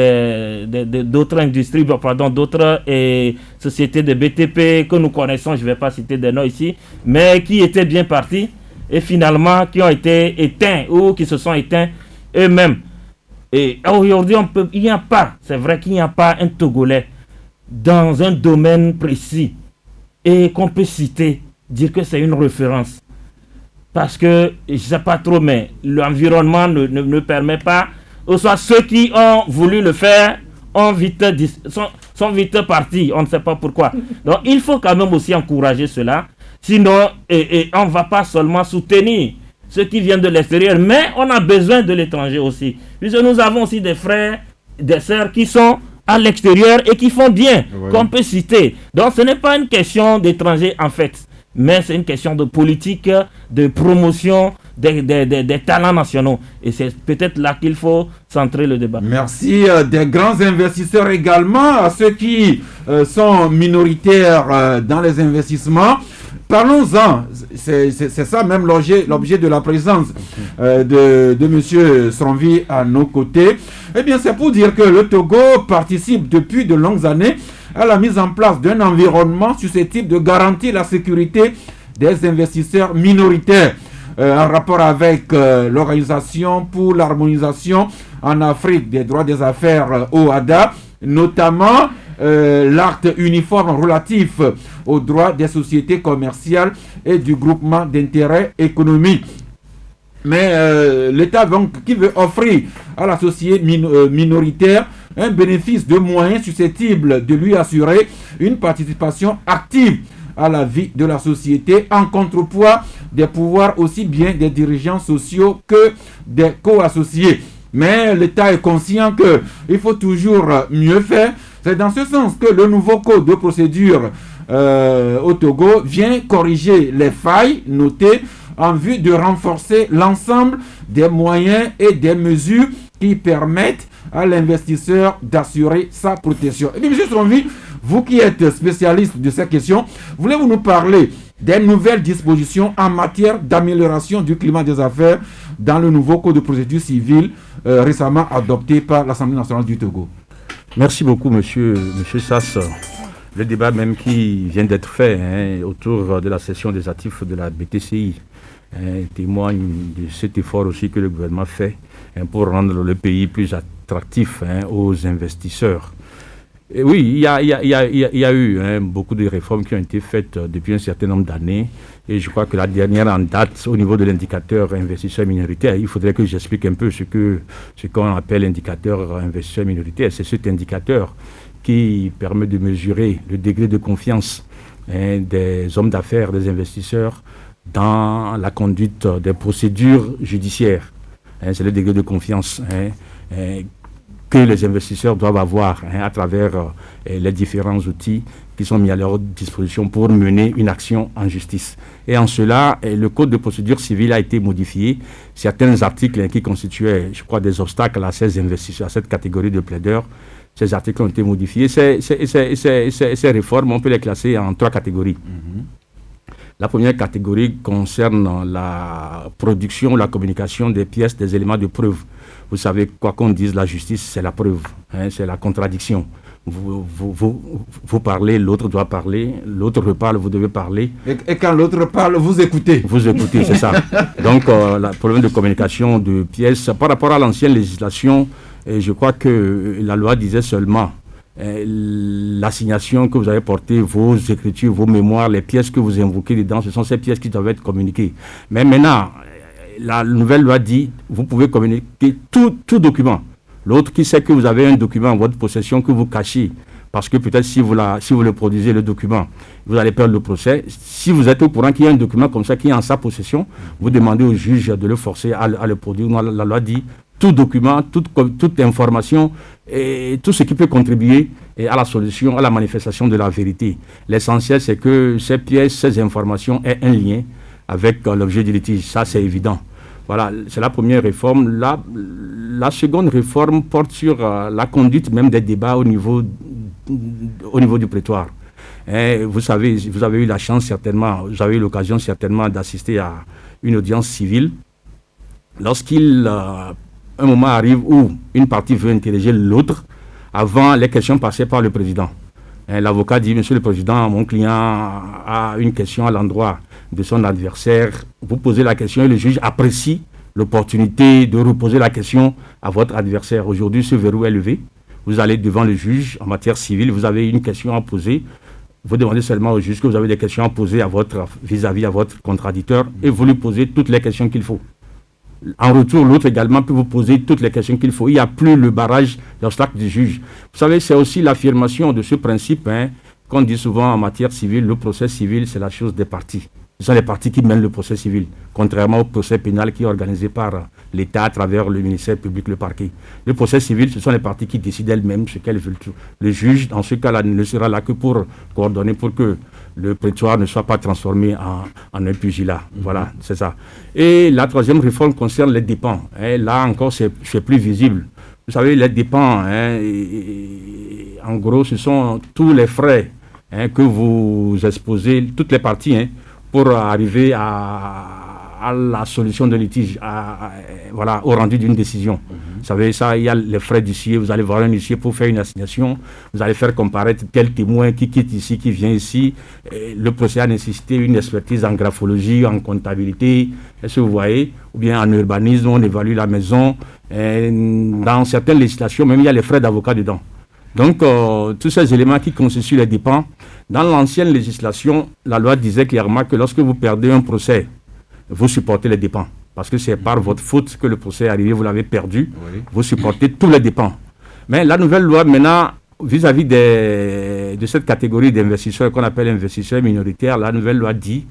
d'autres industries, d'autres sociétés de BTP que nous connaissons, je ne vais pas citer des noms ici, mais qui étaient bien partis et finalement qui ont été éteints ou qui se sont éteints eux-mêmes. Et aujourd'hui, il n'y a pas, c'est vrai qu'il n'y a pas un Togolais dans un domaine précis et qu'on peut citer, dire que c'est une référence. Parce que, je ne sais pas trop, mais l'environnement ne permet pas. Ou soit ceux qui ont voulu le faire sont vite partis, on ne sait pas pourquoi. Donc il faut quand même aussi encourager cela, sinon on ne va pas seulement soutenir ceux qui viennent de l'extérieur, mais on a besoin de l'étranger aussi. Puisque nous avons aussi des frères, des sœurs qui sont à l'extérieur et qui font bien, qu'on peut citer. Donc ce n'est pas une question d'étranger en fait, mais c'est une question de politique, de promotion des talents nationaux. Et c'est peut-être là qu'il faut centrer le débat. Merci. Des grands investisseurs également, à ceux qui sont minoritaires dans les investissements. Parlons-en. C'est ça même l'objet de la présence de M. Sronvi à nos côtés. Eh bien, c'est pour dire que le Togo participe depuis de longues années à la mise en place d'un environnement susceptible de garantir la sécurité des investisseurs minoritaires. En rapport avec l'Organisation pour l'harmonisation en Afrique des droits des affaires OHADA, notamment l'acte uniforme relatif aux droits des sociétés commerciales et du groupement d'intérêt économique. Mais l'État donc, qui veut offrir à la société minoritaire un bénéfice de moyens susceptibles de lui assurer une participation active à la vie de la société en contrepoids des pouvoirs aussi bien des dirigeants sociaux que des co-associés. Mais l'État est conscient qu'il faut toujours mieux faire. C'est dans ce sens que le nouveau code de procédure au Togo vient corriger les failles notées en vue de renforcer l'ensemble des moyens et des mesures qui permettent à l'investisseur d'assurer sa protection. Et bien, M. Sronvi, vous qui êtes spécialiste de ces questions, voulez-vous nous parler des nouvelles dispositions en matière d'amélioration du climat des affaires dans le nouveau code de procédure civile récemment adopté par l'Assemblée nationale du Togo? Merci beaucoup, monsieur Sass. Le débat même qui vient d'être fait autour de la cession des actifs de la BTCI témoigne de cet effort aussi que le gouvernement fait pour rendre le pays plus attractif aux investisseurs. Et oui, il y a eu beaucoup de réformes qui ont été faites depuis un certain nombre d'années. Et je crois que la dernière en date, au niveau de l'indicateur investisseur minoritaire, il faudrait que j'explique un peu ce qu'on appelle l'indicateur investisseur minoritaire. C'est cet indicateur qui permet de mesurer le degré de confiance des hommes d'affaires, des investisseurs, dans la conduite des procédures judiciaires. C'est le degré de confiance que les investisseurs doivent avoir à travers les différents outils qui sont mis à leur disposition pour mener une action en justice. Et en cela, le code de procédure civile a été modifié. Certains articles qui constituaient, je crois, des obstacles à ces investisseurs, à cette catégorie de plaideurs, ces articles ont été modifiés. Ces réformes, on peut les classer en 3 catégories. La première catégorie concerne la production, la communication des pièces, des éléments de preuve. Vous savez, quoi qu'on dise, la justice, c'est la preuve, c'est la contradiction. Vous parlez, l'autre doit parler, l'autre reparle, vous devez parler. Et quand l'autre parle, vous écoutez. Vous écoutez, c'est ça. Donc, le problème de communication de pièces, par rapport à l'ancienne législation, je crois que la loi disait seulement l'assignation que vous avez portée, vos écritures, vos mémoires, les pièces que vous invoquez dedans, ce sont ces pièces qui doivent être communiquées. Mais maintenant, la nouvelle loi dit, vous pouvez communiquer tout document. L'autre qui sait que vous avez un document en votre possession que vous cachez, parce que peut-être si vous le produisez, le document, vous allez perdre le procès. Si vous êtes au courant qu'il y a un document comme ça qui est en sa possession, vous demandez au juge de le forcer à le produire. La loi dit tout document, toute information et tout ce qui peut contribuer à la solution, à la manifestation de la vérité. L'essentiel, c'est que ces pièces, ces informations aient un lien avec l'objet du litige. Ça, c'est évident. Voilà, c'est la première réforme. La seconde réforme porte sur la conduite même des débats au niveau du prétoire. Et vous savez, vous avez eu la chance certainement, vous avez eu l'occasion certainement d'assister à une audience civile. Un moment arrive où une partie veut interroger l'autre, avant les questions passaient par le président. Et l'avocat dit, monsieur le président, mon client a une question à l'endroit de son adversaire. Vous posez la question et le juge apprécie l'opportunité de reposer la question à votre adversaire. Aujourd'hui, ce verrou est levé. Vous allez devant le juge en matière civile, vous avez une question à poser. Vous demandez seulement au juge que vous avez des questions à poser vis-à-vis à votre contradicteur et vous lui posez toutes les questions qu'il faut. En retour, l'autre également peut vous poser toutes les questions qu'il faut. Il n'y a plus le barrage d'obstacle du juge. Vous savez, c'est aussi l'affirmation de ce principe qu'on dit souvent en matière civile, le procès civil, c'est la chose des parties. Ce sont les parties qui mènent le procès civil, contrairement au procès pénal qui est organisé par l'État à travers le ministère public, le parquet. Le procès civil, ce sont les parties qui décident elles-mêmes ce qu'elles veulent. Le juge, dans ce cas-là, ne sera là que pour coordonner, pour que le prétoire ne soit pas transformé en un pugilat. Voilà, c'est ça. Et la troisième réforme concerne les dépens. Là encore, c'est plus visible. Vous savez, les dépens, en gros, ce sont tous les frais que vous exposez, toutes les parties, pour arriver à la solution de litige, au rendu d'une décision. Vous savez, ça, il y a les frais d'huissier, vous allez voir un huissier pour faire une assignation, vous allez faire comparaître tel témoin qui quitte ici, qui vient ici. Le procès a nécessité une expertise en graphologie, en comptabilité, est-ce que vous voyez, ou bien en urbanisme, on évalue la maison. Dans certaines législations, même il y a les frais d'avocat dedans. Donc, tous ces éléments qui constituent les dépens, dans l'ancienne législation, la loi disait clairement que lorsque vous perdez un procès, vous supportez les dépens. Parce que c'est par votre faute que le procès est arrivé, vous l'avez perdu, vous supportez tous les dépens. Mais la nouvelle loi, maintenant, vis-à-vis de cette catégorie d'investisseurs qu'on appelle investisseurs minoritaires, la nouvelle loi dit,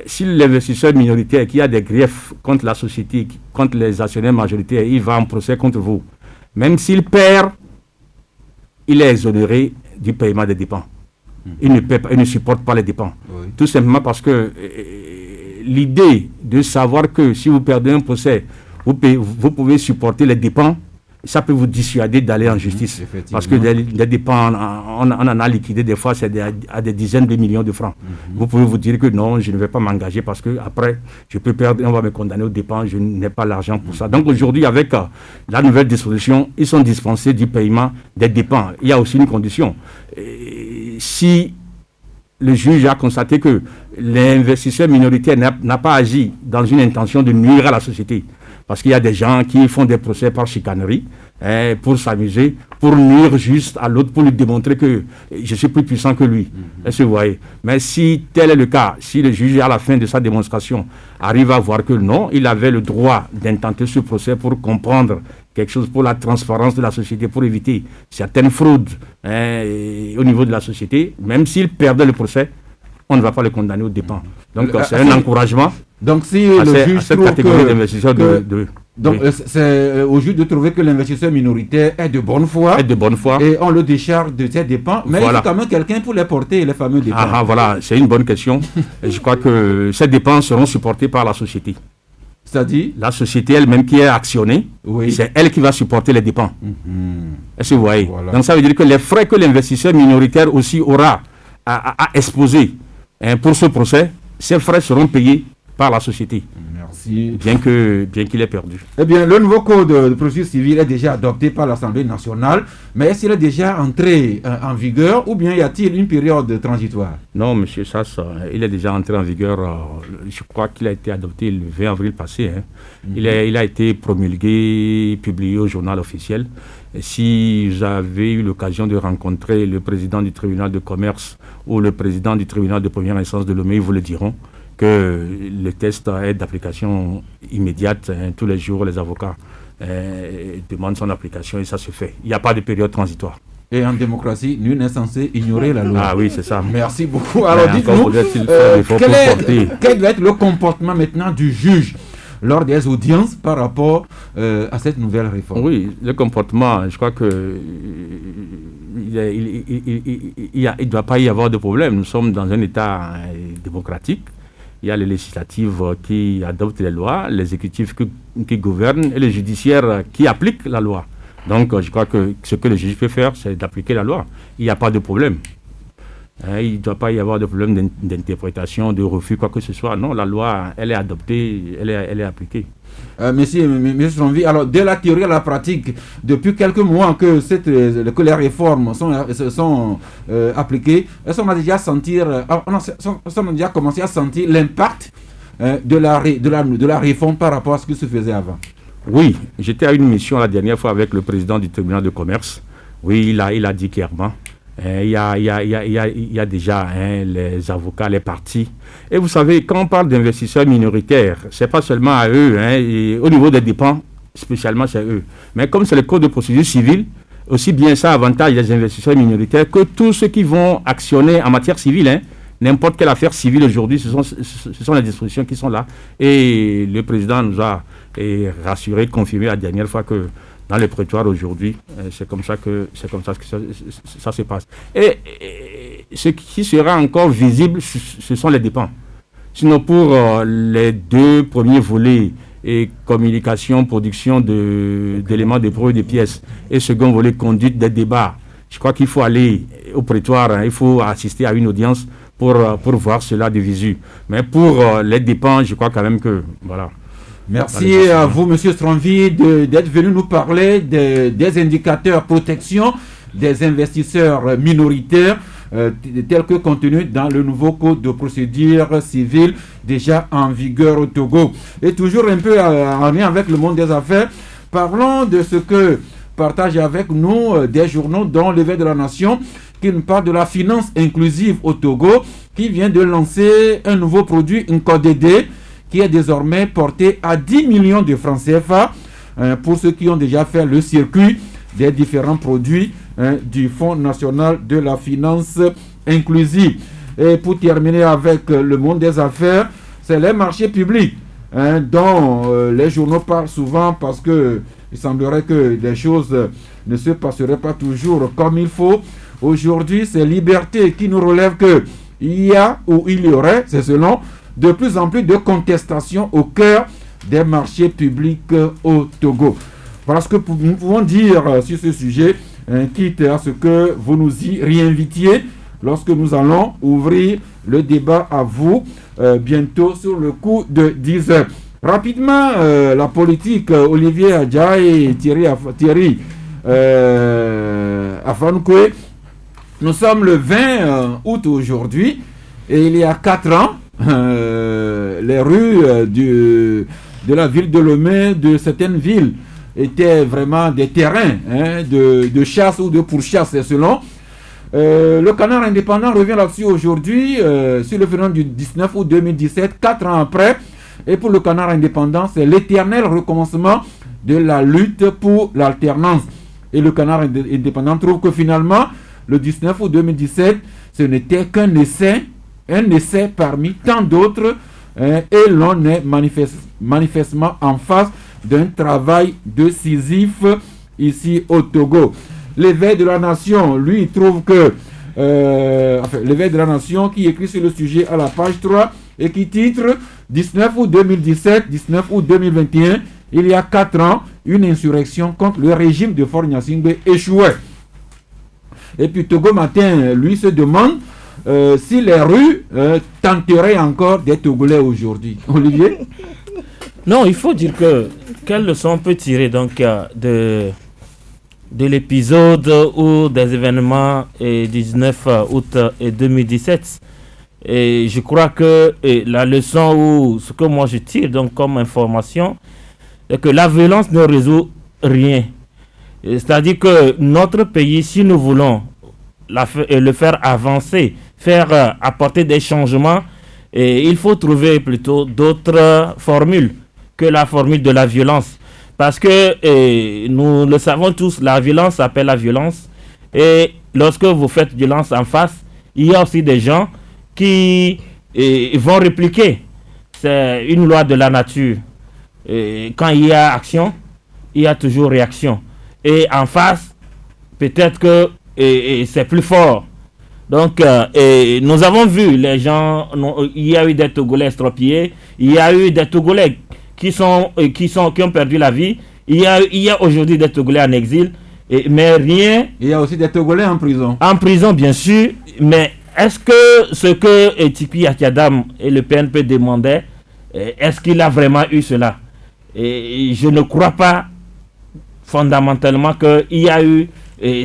si l'investisseur minoritaire qui a des griefs contre la société, contre les actionnaires majoritaires, il va en procès contre vous, même s'il perd, il est exonéré du paiement des dépens. Il ne paie pas, il ne supporte pas les dépens. Tout simplement parce que l'idée de savoir que si vous perdez un procès, vous pouvez supporter les dépens, ça peut vous dissuader d'aller en justice. Parce que les dépens, on en a liquidé des fois, c'est à des dizaines de millions de francs. Vous pouvez vous dire que non, je ne vais pas m'engager parce que après, je peux perdre, on va me condamner aux dépens, je n'ai pas l'argent pour ça. Donc aujourd'hui, avec la nouvelle disposition, ils sont dispensés du paiement des dépens. Il y a aussi une condition. Si le juge a constaté que l'investisseur minoritaire n'a pas agi dans une intention de nuire à la société, parce qu'il y a des gens qui font des procès par chicanerie, pour s'amuser, pour nuire juste à l'autre, pour lui démontrer que je suis plus puissant que lui. Est-ce que vous voyez? Mais si tel est le cas, si le juge, à la fin de sa démonstration, arrive à voir que non, il avait le droit d'intenter ce procès pour comprendre quelque chose pour la transparence de la société, pour éviter certaines fraudes au niveau de la société, même s'il perdait le procès, on ne va pas le condamner aux dépens. Donc c'est un encouragement. Donc si le juge cette trouve catégorie d'investisseurs donc c'est au juge de trouver que l'investisseur minoritaire est de bonne foi. Et on le décharge de ses dépens. Mais il faut quand même quelqu'un pour les porter, les fameux dépens. Voilà, c'est une bonne question. Et je crois que ces dépenses seront supportées par la société. C'est-à-dire la société elle-même qui est actionnée, c'est elle qui va supporter les dépenses. Est-ce que vous voyez? Donc ça veut dire que les frais que l'investisseur minoritaire aussi aura à exposer pour ce procès, ces frais seront payés par la société. bien qu'il ait perdu. Eh bien, le nouveau code de procédure civile est déjà adopté par l'Assemblée nationale, mais est-ce qu'il est déjà entré en vigueur ou bien y a-t-il une période transitoire? Non, monsieur Sass, il est déjà entré en vigueur, je crois qu'il a été adopté le 20 avril passé. Il a été promulgué, publié au journal officiel. Et si vous avez eu l'occasion de rencontrer le président du tribunal de commerce ou le président du tribunal de première instance de Lomé, ils vous le diront que le test est d'application immédiate. Tous les jours, les avocats demandent son application et ça se fait. Il n'y a pas de période transitoire. Et en démocratie, nul n'est censé ignorer la loi. Ah oui, c'est ça. Merci beaucoup. Alors dites-nous, quel doit être le comportement maintenant du juge lors des audiences par rapport à cette nouvelle réforme? Oui, le comportement, je crois que il ne doit pas y avoir de problème. Nous sommes dans un État démocratique. Il y a les législatives qui adoptent les lois, l'exécutif qui gouverne et le judiciaire qui applique la loi. Donc, je crois que ce que le juge peut faire, c'est d'appliquer la loi. Il n'y a pas de problème. Il ne doit pas y avoir de problème d'interprétation, de refus, quoi que ce soit. Non, la loi, elle est adoptée, elle est appliquée. Monsieur Stronvi, alors de la théorie à la pratique, depuis quelques mois que les réformes sont appliquées, est-ce qu'on a déjà commencé à sentir l'impact de la réforme par rapport à ce qui se faisait avant? Oui, j'étais à une mission la dernière fois avec le président du tribunal de commerce. Oui, il a dit clairement. Il y a déjà les avocats, les partis. Et vous savez, quand on parle d'investisseurs minoritaires, ce n'est pas seulement à eux, et au niveau des dépens, spécialement c'est eux. Mais comme c'est le code de procédure civile, aussi bien ça avantage les investisseurs minoritaires que tous ceux qui vont actionner en matière civile. N'importe quelle affaire civile aujourd'hui, ce sont les dispositions qui sont là. Et le président nous a rassuré, confirmé la dernière fois que dans le prétoire aujourd'hui, c'est comme ça que ça se passe. Et ce qui sera encore visible, ce sont les dépenses. Sinon, pour les deux premiers volets, et communication, production d'éléments de preuve, des pièces, et second volet, conduite des débats, je crois qu'il faut aller au prétoire, il faut assister à une audience pour voir cela de visu. Mais pour les dépenses, je crois quand même que, voilà. Merci à vous, M. Stronvi, d'être venu nous parler des indicateurs protection des investisseurs minoritaires tels que contenus dans le nouveau code de procédure civile déjà en vigueur au Togo. Et toujours un peu en lien avec le monde des affaires, parlons de ce que partagent avec nous des journaux dont l'Éveil de la Nation qui nous parle de la finance inclusive au Togo qui vient de lancer un nouveau produit, un CODED, qui est désormais porté à 10 millions de francs CFA pour ceux qui ont déjà fait le circuit des différents produits du Fonds national de la finance inclusive. Et pour terminer avec le monde des affaires, c'est les marchés publics dont les journaux parlent souvent parce qu'il semblerait que les choses ne se passeraient pas toujours comme il faut. Aujourd'hui, c'est Liberté qui nous relève qu'il y a ou il y aurait, c'est selon, de plus en plus de contestations au cœur des marchés publics au Togo. Voilà ce que nous pouvons dire sur ce sujet, quitte à ce que vous nous y réinvitiez lorsque nous allons ouvrir le débat à vous bientôt sur le coup de 10 heures. Rapidement, la politique, Olivier Adja et Thierry Afanoukoé. Nous sommes le 20 août aujourd'hui et il y a 4 ans, les rues de la ville de Lomé, de certaines villes, étaient vraiment des terrains de chasse ou de pourchasse selon. Le Canard indépendant revient là-dessus aujourd'hui sur le phénomène du 19 août 2017, 4 ans après. Et pour le Canard indépendant, c'est l'éternel recommencement de la lutte pour l'alternance. Et le Canard indépendant trouve que finalement, le 19 août 2017, ce n'était qu'un essai, un essai parmi tant d'autres, et l'on est manifestement en face d'un travail décisif ici au Togo. L'éveil de la nation, lui, trouve que l'éveil de la nation qui écrit sur le sujet à la page 3 et qui titre 19 août 2017, 19 août 2021, il y a 4 ans, une insurrection contre le régime de Faure Gnassingbé échouait. Et puis Togo Matin, lui, se demande si les rues tenteraient encore des Togolais aujourd'hui. Olivier? Non, il faut dire que quelle leçon on peut tirer donc de l'épisode ou des événements 19 août 2017. Et je crois que la leçon ou ce que moi je tire donc comme information, c'est que la violence ne résout rien. C'est-à-dire que notre pays, si nous voulons le faire avancer, faire apporter des changements, il faut trouver plutôt d'autres formules que la formule de la violence. Parce que nous le savons tous, la violence s'appelle la violence. Et lorsque vous faites violence en face, il y a aussi des gens qui vont répliquer. C'est une loi de la nature. Quand il y a action, il y a toujours réaction. Et en face, peut-être que c'est plus fort. Donc, nous avons vu les gens, il y a eu des Togolais estropiés, il y a eu des Togolais qui ont perdu la vie, il y a aujourd'hui des Togolais en exil, mais rien... Il y a aussi des Togolais en prison. En prison, bien sûr, mais est-ce que ce que Tipi Yakiadam et le PNP demandaient, est-ce qu'il a vraiment eu cela? Et je ne crois pas fondamentalement qu'il y a eu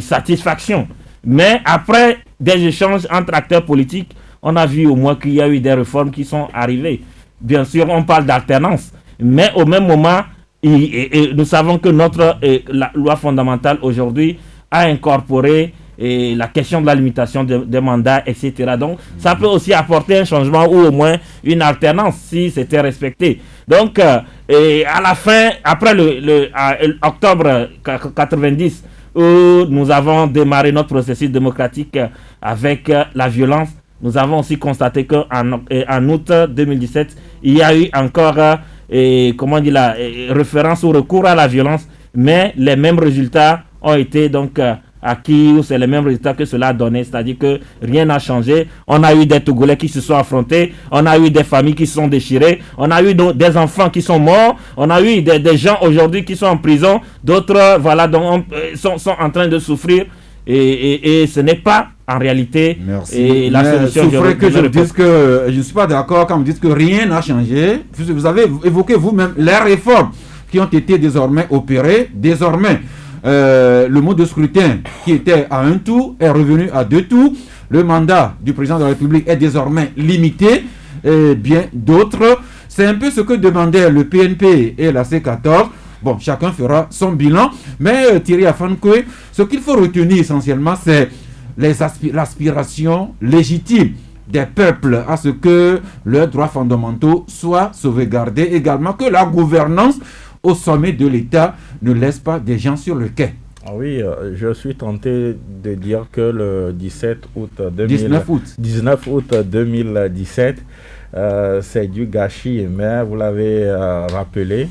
satisfaction. Mais après des échanges entre acteurs politiques, on a vu au moins qu'il y a eu des réformes qui sont arrivées. Bien sûr, on parle d'alternance, mais au même moment, nous savons que la loi fondamentale aujourd'hui a incorporé la question de la limitation des mandats, etc. Donc, ça peut aussi apporter un changement ou au moins une alternance si c'était respecté. Donc, à la fin, après octobre 90, où nous avons démarré notre processus démocratique avec la violence, nous avons aussi constaté qu'en août 2017, il y a eu encore référence au recours à la violence, mais les mêmes résultats ont été donc acquis, ou c'est les mêmes résultats que cela a donné, c'est-à-dire que rien n'a changé. On a eu des Togolais qui se sont affrontés, on a eu des familles qui se sont déchirées, on a eu des enfants qui sont morts, on a eu des gens aujourd'hui qui sont en prison, d'autres sont en train de souffrir, et ce n'est pas en réalité la solution. Je ne suis pas d'accord quand vous dites que rien n'a changé. Vous avez évoqué vous-même les réformes qui ont été désormais opérées. Désormais, le mode de scrutin qui était à 1 tour est revenu à 2 tours. Le mandat du président de la République est désormais limité. Et bien d'autres, c'est un peu ce que demandaient le PNP et la C14. Bon, chacun fera son bilan. Mais Thierry Afankoué, ce qu'il faut retenir essentiellement, c'est l'aspiration légitime des peuples à ce que leurs droits fondamentaux soient sauvegardés. Également que la gouvernance au sommet de l'État ne laisse pas des gens sur le quai. Oui, je suis tenté de dire que le 19 août 2017, c'est du gâchis, mais vous l'avez rappelé,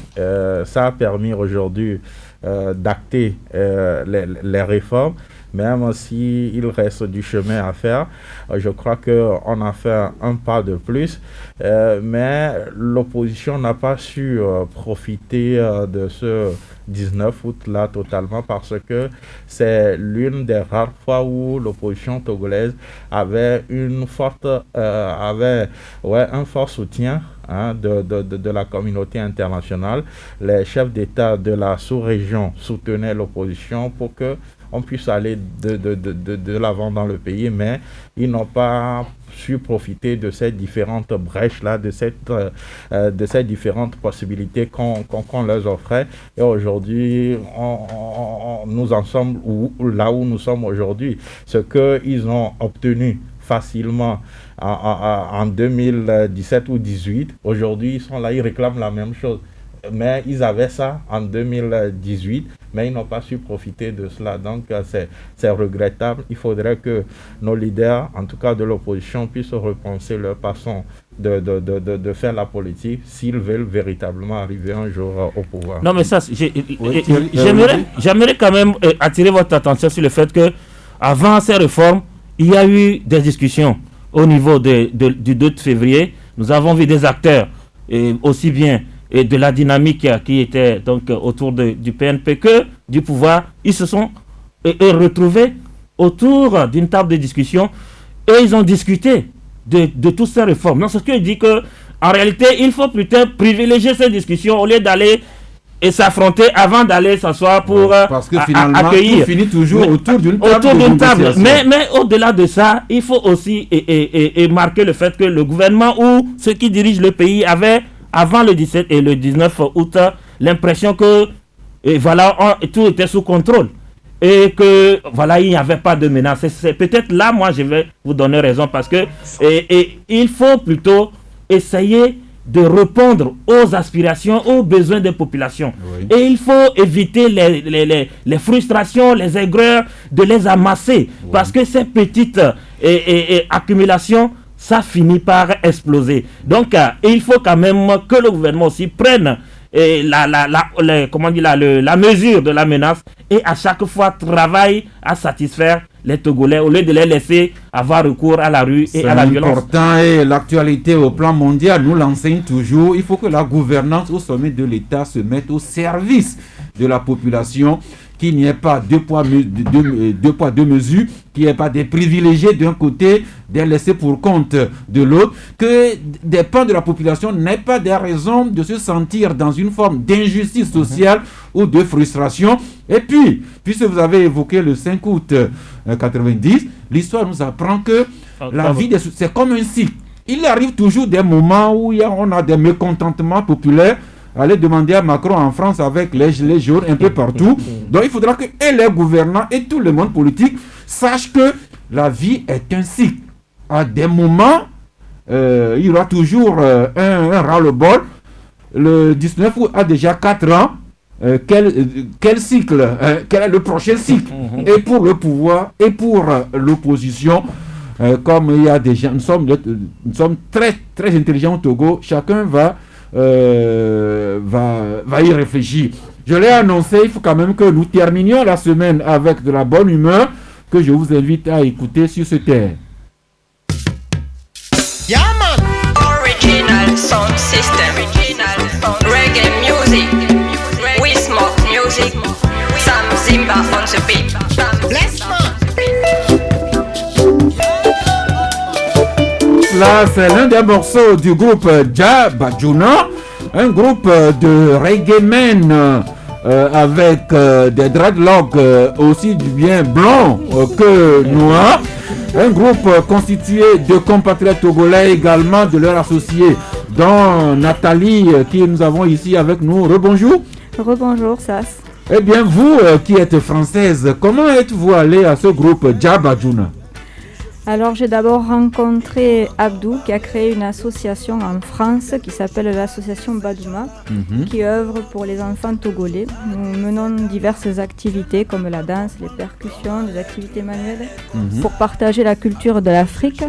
ça a permis aujourd'hui d'acter les réformes. Même s'il reste du chemin à faire, je crois qu'on a fait un pas de plus, mais l'opposition n'a pas su profiter de ce 19 août-là totalement, parce que c'est l'une des rares fois où l'opposition togolaise avait un fort soutien de la communauté internationale. Les chefs d'État de la sous-région soutenaient l'opposition pour que on puisse aller de l'avant dans le pays, mais ils n'ont pas su profiter de ces différentes brèches-là, de ces différentes possibilités qu'on leur offrait. Et aujourd'hui, nous en sommes là où nous sommes aujourd'hui. Ce qu'ils ont obtenu facilement en 2017 ou 2018, aujourd'hui, ils sont là, ils réclament la même chose. Mais ils avaient ça en 2018, mais ils n'ont pas su profiter de cela. Donc, c'est regrettable. Il faudrait que nos leaders, en tout cas de l'opposition, puissent repenser leur façon de faire la politique s'ils veulent véritablement arriver un jour au pouvoir. Non, mais ça, j'aimerais quand même attirer votre attention sur le fait que avant ces réformes, il y a eu des discussions au niveau du 2 février. Nous avons vu des acteurs, aussi bien et de la dynamique qui était donc autour du PNP que du pouvoir. Ils se sont retrouvés autour d'une table de discussion et ils ont discuté de toutes ces réformes. Non, c'est ce que je dis que en réalité, il faut plutôt privilégier ces discussions au lieu d'aller et s'affronter avant d'aller s'asseoir pour parce que finalement, accueillir. Tout finit toujours autour d'une table. Mais au-delà de ça, il faut aussi marquer le fait que le gouvernement ou ceux qui dirigent le pays avaient, avant le 17 et le 19 août, l'impression que tout était sous contrôle. Et que il n'y avait pas de menace. C'est peut-être là, moi, je vais vous donner raison parce que il faut plutôt essayer de répondre aux aspirations, aux besoins des populations. Oui. Et il faut éviter les frustrations, les aigreurs, de les amasser. Oui. Parce que ces petites accumulations, ça finit par exploser. Donc, il faut quand même que le gouvernement aussi prenne la mesure de la menace et à chaque fois travaille à satisfaire les Togolais au lieu de les laisser avoir recours à la rue et à la violence. C'est important et l'actualité au plan mondial nous l'enseigne toujours. Il faut que la gouvernance au sommet de l'État se mette au service de la population, qu'il n'y ait pas deux poids, deux mesures, qu'il n'y ait pas des privilégiés d'un côté, des laissés pour compte de l'autre, que des pans de la population n'aient pas des raisons de se sentir dans une forme d'injustice sociale ou de frustration. Et puis, puisque vous avez évoqué le 5 août 90, l'histoire nous apprend que la vie, c'est comme un cycle. Il arrive toujours des moments où on a des mécontentements populaires. Allez demander à Macron en France avec les gilets jaunes un peu partout. Donc il faudra que les gouvernants et tout le monde politique sachent que la vie est un cycle. À des moments, il y aura toujours un ras-le-bol. Le 19 août a déjà 4 ans. Quel cycle quel est le prochain cycle? Et pour le pouvoir et pour l'opposition, comme il y a des gens, nous sommes très, très intelligents au Togo. Chacun va y réfléchir. Je l'ai annoncé, il faut quand même que nous terminions la semaine avec de la bonne humeur, que je vous invite à écouter sur ce terre. Yeah, man. Original sound system. Reggae music. We smoke music. Sam Zimba on the beat. Bless man. Là, c'est l'un des morceaux du groupe Jah Bajuna, un groupe de reggae men avec des dreadlocks aussi bien blancs que noirs. Un groupe constitué de compatriotes togolais, également de leurs associés, dont Nathalie, qui nous avons ici avec nous. Rebonjour. Rebonjour, Sas. Eh bien, vous qui êtes française, comment êtes-vous allée à ce groupe Jah Bajuna? Alors j'ai d'abord rencontré Abdou qui a créé une association en France qui s'appelle l'association Badouma, qui œuvre pour les enfants togolais. Nous menons diverses activités comme la danse, les percussions, les activités manuelles pour partager la culture de l'Afrique.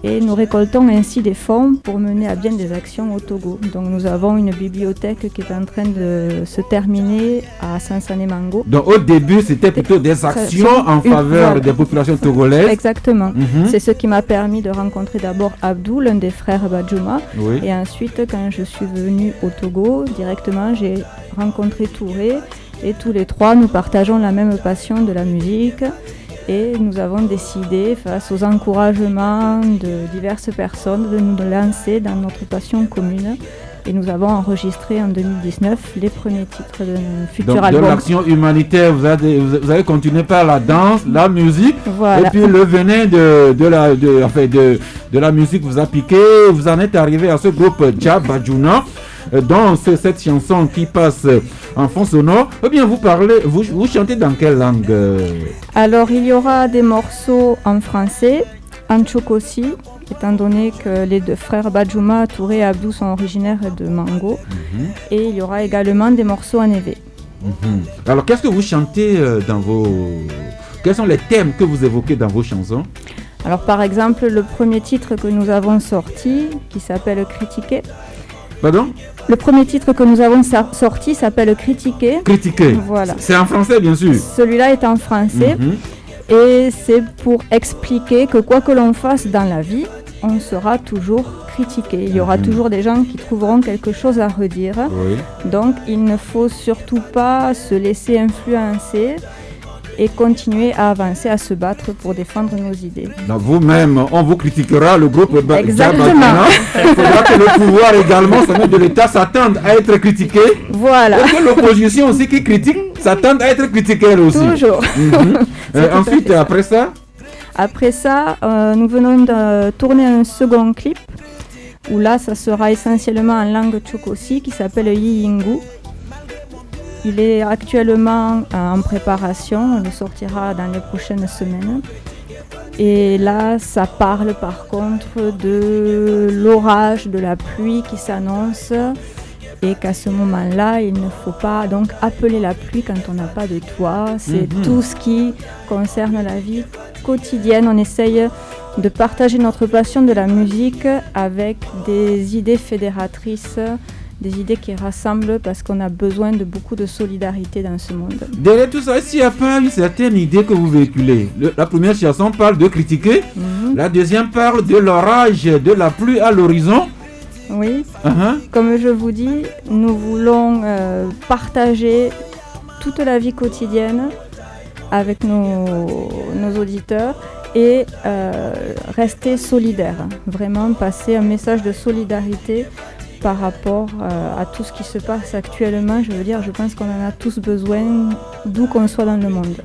Et nous récoltons ainsi des fonds pour mener à bien des actions au Togo. Donc nous avons une bibliothèque qui est en train de se terminer à Sansane-Mango. Donc au début, c'était plutôt des actions en faveur des populations togolaises. Exactement. C'est ce qui m'a permis de rencontrer d'abord Abdou, l'un des frères Badjouma. Oui. Et ensuite, quand je suis venue au Togo, directement, j'ai rencontré Touré. Et tous les trois, nous partageons la même passion de la musique. Et nous avons décidé, face aux encouragements de diverses personnes, de nous lancer dans notre passion commune. Et nous avons enregistré en 2019 les premiers titres de notre futur album. Donc de l'action humanitaire, vous avez continué par la danse, la musique, voilà. Et puis le venin de la musique vous a piqué. Vous en êtes arrivé à ce groupe Jah Bajuna. Dans cette chanson qui passe en fond sonore, eh bien vous chantez dans quelle langue? Alors il y aura des morceaux en français, en Tchokosi, étant donné que les deux frères Badjouma, Touré et Abdou sont originaires de Mango, et il y aura également des morceaux en évé. Alors qu'est-ce que vous chantez quels sont les thèmes que vous évoquez dans vos chansons? Alors par exemple, le premier titre que nous avons sorti, qui s'appelle Critiquer. Pardon? Le premier titre que nous avons sorti s'appelle Critiquer. Critiquer. Voilà. C'est en français, bien sûr. Celui-là est en français. Et c'est pour expliquer que quoi que l'on fasse dans la vie, on sera toujours critiqué. Il y aura toujours des gens qui trouveront quelque chose à redire. Oui. Donc, il ne faut surtout pas se laisser influencer et continuer à avancer, à se battre pour défendre nos idées. Donc vous-même, on vous critiquera, le groupe Exactement. Il faudra que le pouvoir également, ça de l'État, s'attende à être critiqué. Voilà. Et que l'opposition aussi qui critique s'attende à être critiquée elle aussi. Toujours. Ensuite, après ça, nous venons de tourner un second clip où là, ça sera essentiellement en langue tchokosi qui s'appelle Yiyingu. Il est actuellement en préparation, on le sortira dans les prochaines semaines. Et là, ça parle par contre de l'orage, de la pluie qui s'annonce et qu'à ce moment-là, il ne faut pas donc appeler la pluie quand on n'a pas de toit. C'est tout ce qui concerne la vie quotidienne. On essaye de partager notre passion de la musique avec des idées fédératrices, des idées qui rassemblent parce qu'on a besoin de beaucoup de solidarité dans ce monde. Derrière tout ça, s'il n'y a pas une certaine idée que vous véhiculez, la première chanson parle de critiquer, la deuxième parle de l'orage, de la pluie à l'horizon. Oui, comme je vous dis, nous voulons partager toute la vie quotidienne avec nos auditeurs et rester solidaires, vraiment passer un message de solidarité par rapport à tout ce qui se passe actuellement. Je veux dire, je pense qu'on en a tous besoin, d'où qu'on soit dans le monde.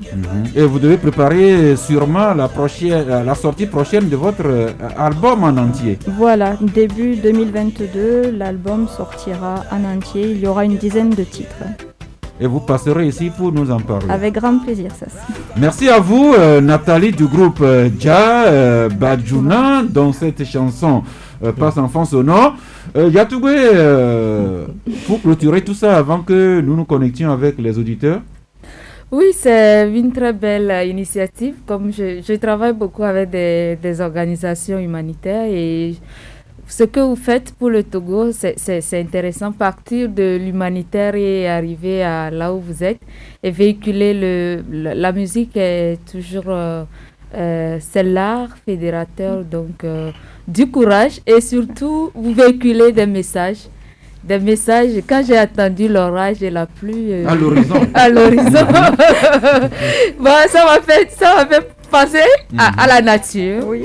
Et vous devez préparer sûrement la sortie prochaine de votre album en entier. Voilà, début 2022, l'album sortira en entier. Il y aura une dizaine de titres. Et vous passerez ici pour nous en parler. Avec grand plaisir, ça. Merci à vous, Nathalie du groupe Dja Badjouna, dans cette chanson Passe en fond sonore. Yatougoué, pour clôturer tout ça avant que nous nous connections avec les auditeurs. Oui, c'est une très belle initiative. Comme je travaille beaucoup avec des organisations humanitaires et ce que vous faites pour le Togo, c'est intéressant. Partir de l'humanitaire et arriver à là où vous êtes et véhiculer la musique est toujours c'est l'art fédérateur, donc du courage et surtout vous véhiculez des messages. Quand j'ai entendu l'orage et la pluie à l'horizon, bon, ça m'a fait penser à la nature. Oui.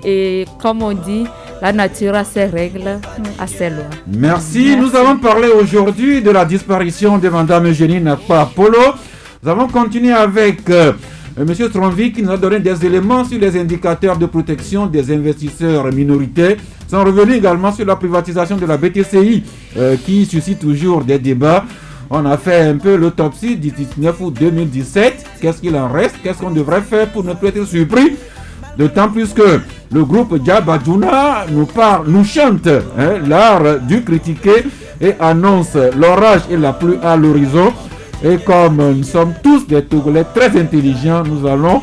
Et comme on dit, la nature a ses règles, a ses lois. Merci. Nous avons parlé aujourd'hui de la disparition de Madame Eugénie Nakpa Polo. Nous avons continué avec Monsieur Tronvik qui nous a donné des éléments sur les indicateurs de protection des investisseurs minoritaires. Nous sommes revenus également sur la privatisation de la BTCI qui suscite toujours des débats. On a fait un peu l'autopsie du 19 août 2017. Qu'est-ce qu'il en reste? Qu'est-ce qu'on devrait faire pour ne plus être surpris? D'autant plus que le groupe Dja Badjouna nous chante l'art du critiquer et annonce l'orage et la pluie à l'horizon. Et comme nous sommes tous des Togolais très intelligents, nous allons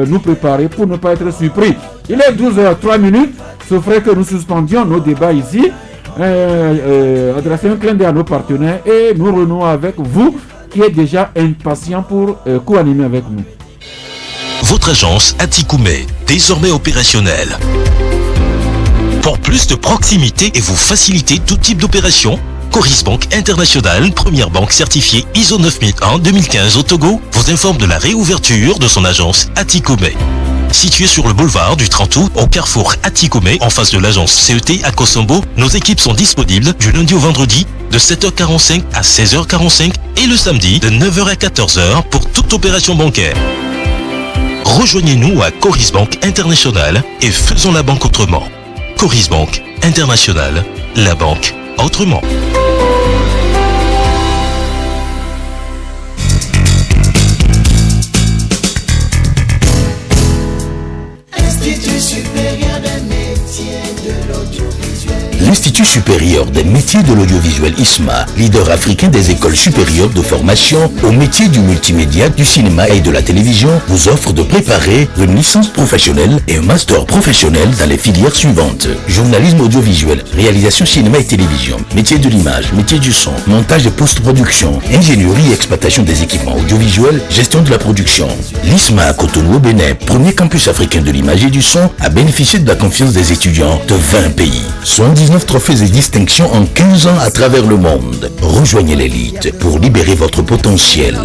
nous préparer pour ne pas être surpris. Il est 12h03, ce ferait que nous suspendions nos débats ici, adresser un clin d'œil à nos partenaires et nous renouons avec vous qui êtes déjà impatients pour co-animer avec nous. Votre agence Atikoumé, désormais opérationnelle. Pour plus de proximité et vous faciliter tout type d'opération, Coris Bank International, première banque certifiée ISO 9001-2015 au Togo, vous informe de la réouverture de son agence Atikoumé. Située sur le boulevard du 30 août, au carrefour Atikoumé, en face de l'agence CET à Kosombo, nos équipes sont disponibles du lundi au vendredi de 7h45 à 16h45 et le samedi de 9h à 14h pour toute opération bancaire. Rejoignez-nous à Coris Bank International et faisons la banque autrement. Coris Bank International, la banque autrement. L'Institut supérieur des métiers de l'audiovisuel ISMA, leader africain des écoles supérieures de formation aux métiers du multimédia, du cinéma et de la télévision, vous offre de préparer une licence professionnelle et un master professionnel dans les filières suivantes: journalisme audiovisuel, réalisation cinéma et télévision, métier de l'image, métier du son, montage et post-production, ingénierie et exploitation des équipements audiovisuels, gestion de la production. L'ISMA à Cotonou au Bénin, premier campus africain de l'image et du son, a bénéficié de la confiance des étudiants de 20 pays. 79 trophées et distinctions en 15 ans à travers le monde. Rejoignez l'élite pour libérer votre potentiel.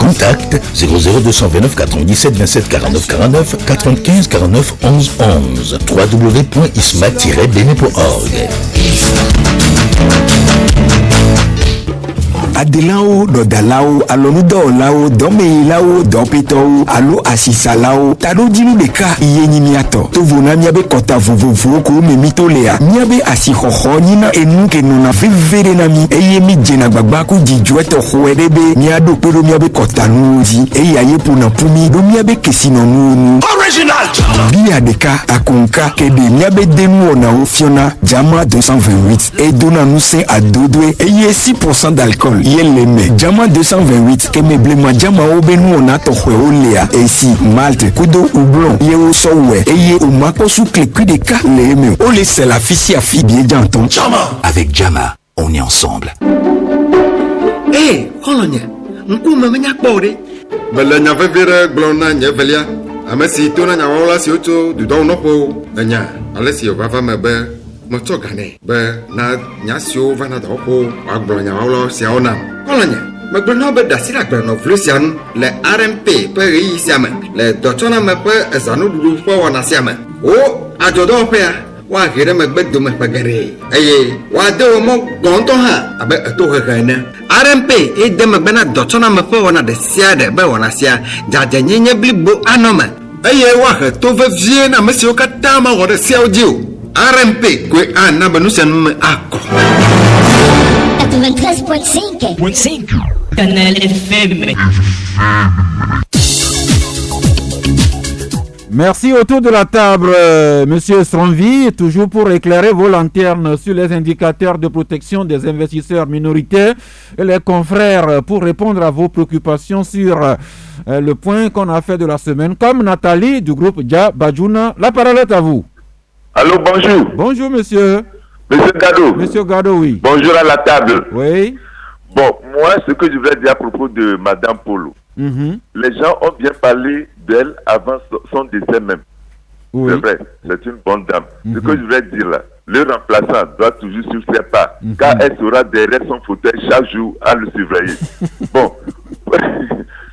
Contact 00229 97 27 49 49 95 49 11 11 www.isma-bene.org. Adelao, Dodalao, Alonudo Lao, Domeilao, Dopito, Alo Asisalao, Tado Dinu de Ka, Yenimiato, Tovona Miabe Kota Vovo, Memito Lea, Miabe Asihoho, Nina, Enuke Nona, Verenami, Eyemi Jena Babaku, Dijueto, Hoedebe, Miado Pero Miabe Kota Nuzi, Eyaye Puna Pumi, Domiabe Kesino Nunu. Original! Bia de Ka, Akonka, Kede, Miabe Demu Ona Fiona, Jama 228, et Dona Nuse à Dodwe, Eye 6% d'alcool. Yeleme, Jama 228, Kemeblema, Jama Obenu Onato Olea, Esi, Malte, Kudo Oublon, Yeo Sowe, Eye Omako Soukle Kudeka, Leme, Ole c'est la fille à fille bien janton. Jama! Avec Jama, on est ensemble. Hey, Kolonya, Nkuma Menyakbode. Bella Nyavere, Blona, Nyavelia, Amasi Tona Nyawola Sioto, du Don Nopo, Nanya, Alessio Vava Mebe. Motogane be na nyasio vana dopo agbonya wolo siaona kolonya magbono be dasira gbono flusian le RMP pe yi siame le dotona me pe ezanu dudu fo wana siame o ajodo pe wa gere me gbedo me pagare eye wa de mo gonto ha abe to hekane RMP e de me bena dotona me pe wana de sia de be wana sia jajanyenye blibo anoma eye wa he to vevie na mesio kata ma wo de sia odio RMP, que Anna Banusan Ako 93.5 Canal FM. Merci autour de la table, Monsieur Stronvi, toujours pour éclairer vos lanternes sur les indicateurs de protection des investisseurs minoritaires et les confrères pour répondre à vos préoccupations sur le point qu'on a fait de la semaine. Comme Nathalie du groupe Dja Badjouna, la parole est à vous. Allô, bonjour. Bonjour, monsieur. Monsieur Gado. Monsieur Gado, oui. Bonjour à la table. Oui. Bon, moi, ce que je voulais dire à propos de Madame Polo, les gens ont bien parlé d'elle avant son décès même. Oui. C'est vrai, c'est une bonne dame. Ce que je voulais dire là, le remplaçant doit toujours suivre ses pas, car elle sera derrière son fauteuil chaque jour à le surveiller. Bon,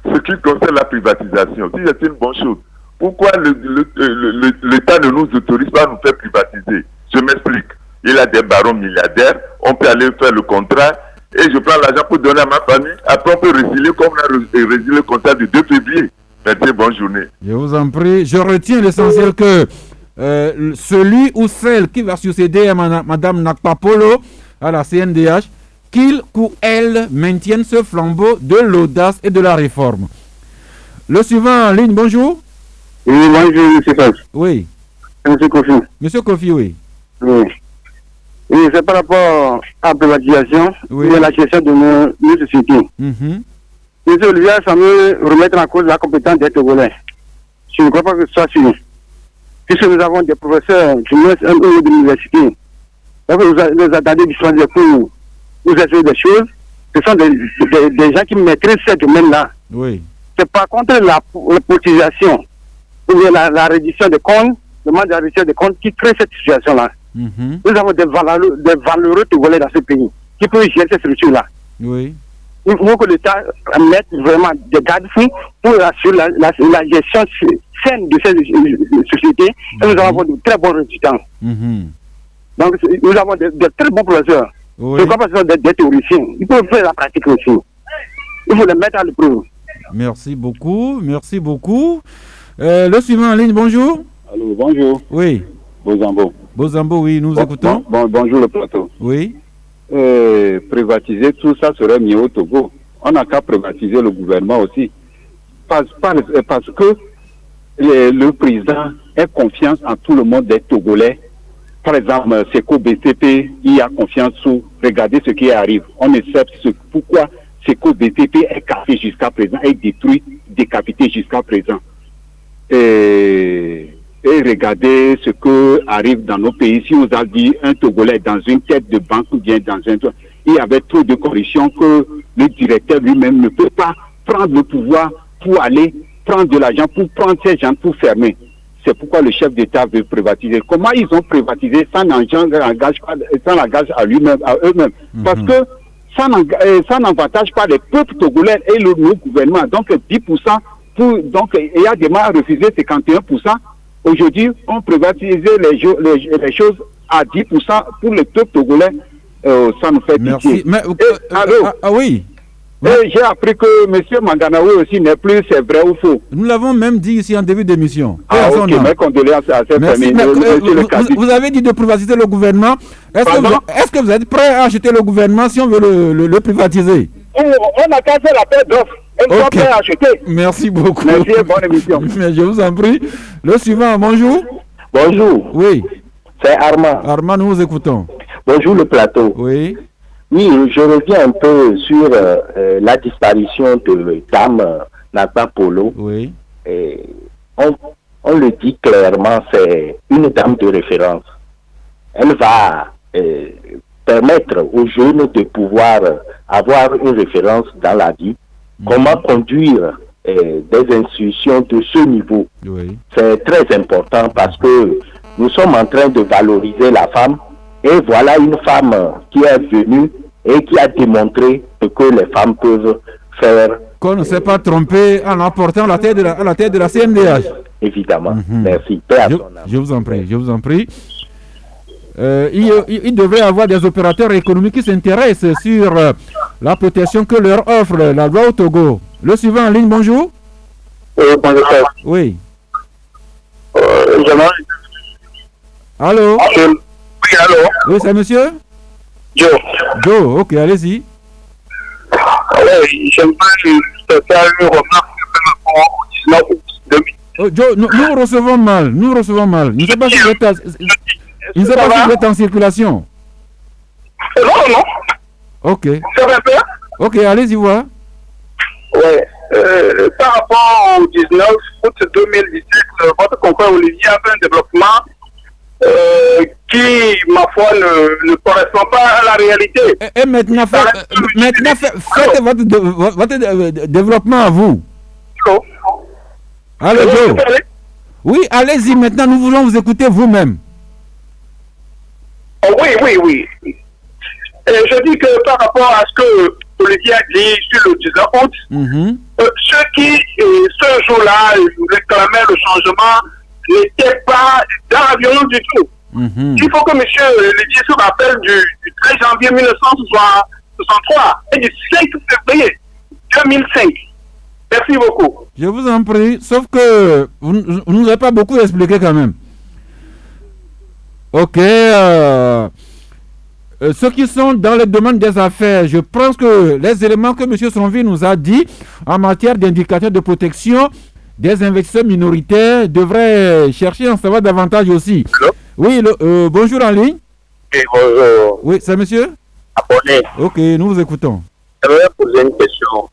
ce qui concerne la privatisation, si c'est une bonne chose, pourquoi l'État ne nous autorise pas à nous faire privatiser? Je m'explique. Il a des barons milliardaires, on peut aller faire le contrat et je prends l'argent pour donner à ma famille. Après, on peut résilier comme on a résilié le contrat du 2 février. Merci, bonne journée. Je vous en prie. Je retiens l'essentiel que celui ou celle qui va succéder à Madame Nakpapolo à la CNDH, qu'il ou elle maintienne ce flambeau de l'audace et de la réforme. Le suivant en ligne, bonjour. Oui, bonjour, M. Faz. Oui. M. Kofi. Monsieur Kofi, oui. Oui. Oui, c'est par rapport à la privatisation et à la gestion de nos sociétés. Monsieur Olivier, ça me remettre en cause la compétence des Togolais. Je ne crois pas que ce soit suivi. Puisque nous avons des professeurs de l'université, nous attendez du soin de cours, nous essayons des choses. Ce sont des gens qui maîtrisent ce domaine-là. Oui. C'est par contre la politisation ou la reddition des comptes, le manque de la reddition des comptes qui crée cette situation-là. Nous avons des valeureux Togolais dans ce pays qui peuvent gérer cette structure-là. Oui. Il faut que l'État mette vraiment des garde-fous pour assurer la gestion saine de ces sociétés et nous avons de très bons résultats. Donc nous avons de très bons professeurs. Oui. Je ne crois pas que ce sont des théoriciens. Il faut faire la pratique aussi. Il faut les mettre à l'épreuve. Merci beaucoup, merci beaucoup. Le suivant en ligne, bonjour. Allô, bonjour. Oui. Bozambo. Bozambo, oui, nous écoutons. Bonjour le plateau. Oui. Privatiser tout ça serait mieux au Togo. On n'a qu'à privatiser le gouvernement aussi. Parce que le président a confiance en tout le monde des Togolais. Par exemple, Seco BTP, il a confiance sur regardez ce qui arrive. On ne sait pourquoi Seco BTP est cassé jusqu'à présent, est détruit, décapité jusqu'à présent. Et regardez ce que arrive dans nos pays. Si vous avez dit un Togolais dans une tête de banque ou bien dans un... Il y avait trop de corruption que le directeur lui-même ne peut pas prendre le pouvoir pour aller prendre de l'argent, pour prendre ces gens pour fermer. C'est pourquoi le chef d'État veut privatiser. Comment ils ont privatisé sans l'engagement à lui-même, à eux-mêmes? Parce que ça n'avantage pas les peuples togolais et le gouvernement. Donc 10%, donc il y a des mois à refuser 51%. Aujourd'hui, on privatise les choses à 10% pour les peuples togolais. Ça nous fait pitié. Oui. J'ai appris que M. Manganaoui aussi n'est plus, c'est vrai ou faux. Nous l'avons même dit ici en début d'émission. Ok, mes condoléances à cette famille. Vous avez dit de privatiser le gouvernement. Est-ce que vous êtes prêt à acheter le gouvernement si on veut le privatiser? On a qu'à faire l'appel d'offres. Ok. Merci beaucoup. Merci et bonne émission. Mais je vous en prie. Le suivant, bonjour. Bonjour. Oui. C'est Armand. Armand, nous vous écoutons. Bonjour le plateau. Oui. Oui, je reviens un peu sur la disparition de Dame Nakpa Polo. Oui. On le dit clairement, c'est une dame de référence. Elle va permettre aux jeunes de pouvoir avoir une référence dans la vie. Comment conduire des institutions de ce niveau. Oui. C'est très important parce que nous sommes en train de valoriser la femme. Et voilà une femme qui est venue et qui a démontré ce que les femmes peuvent faire. Qu'on ne s'est pas trompé en apportant la tête de la CNDH. Évidemment. Merci. Je vous en prie, je vous en prie. Il devrait y avoir des opérateurs économiques qui s'intéressent sur la protection que leur offre la loi au Togo. Le suivant en ligne, bonjour. Bonjour. Oui. Allô? Oui, allô? Oui, c'est monsieur? Joe. Joe, ok, allez-y. Oui, j'aimerais faire une remarque par rapport au 19 août 2000. Joe, nous recevons mal, Je ne sais pas si vous êtes en circulation. Non. Ok. Ça va bien? Ok, allez-y voir. Oui. Par rapport au 19 août 2017, votre confrère Olivier a fait un développement qui, ma foi, ne correspond pas à la réalité. Et maintenant, faites votre développement à vous. Allô, Joe? Oui, allez-y, maintenant, nous voulons vous écouter vous-même. Oui. Je dis que par rapport à ce que Olivier a dit sur le 19 août, ceux qui, ce jour-là, réclamaient le changement n'étaient pas dans l'avion du tout. Il faut que M. Olivier se rappelle du 13 janvier 1963 et du 5 février 2005. Merci beaucoup. Je vous en prie, sauf que vous ne nous avez pas beaucoup expliqué quand même. Ok. Ceux qui sont dans le domaine des affaires, je pense que les éléments que M. Sonvi nous a dit en matière d'indicateurs de protection des investisseurs minoritaires devraient chercher à en savoir davantage aussi. Allô? Oui, bonjour en ligne. Oui, bonjour. Oui, c'est monsieur? Abonné. Ok, nous vous écoutons. J'aimerais poser une question.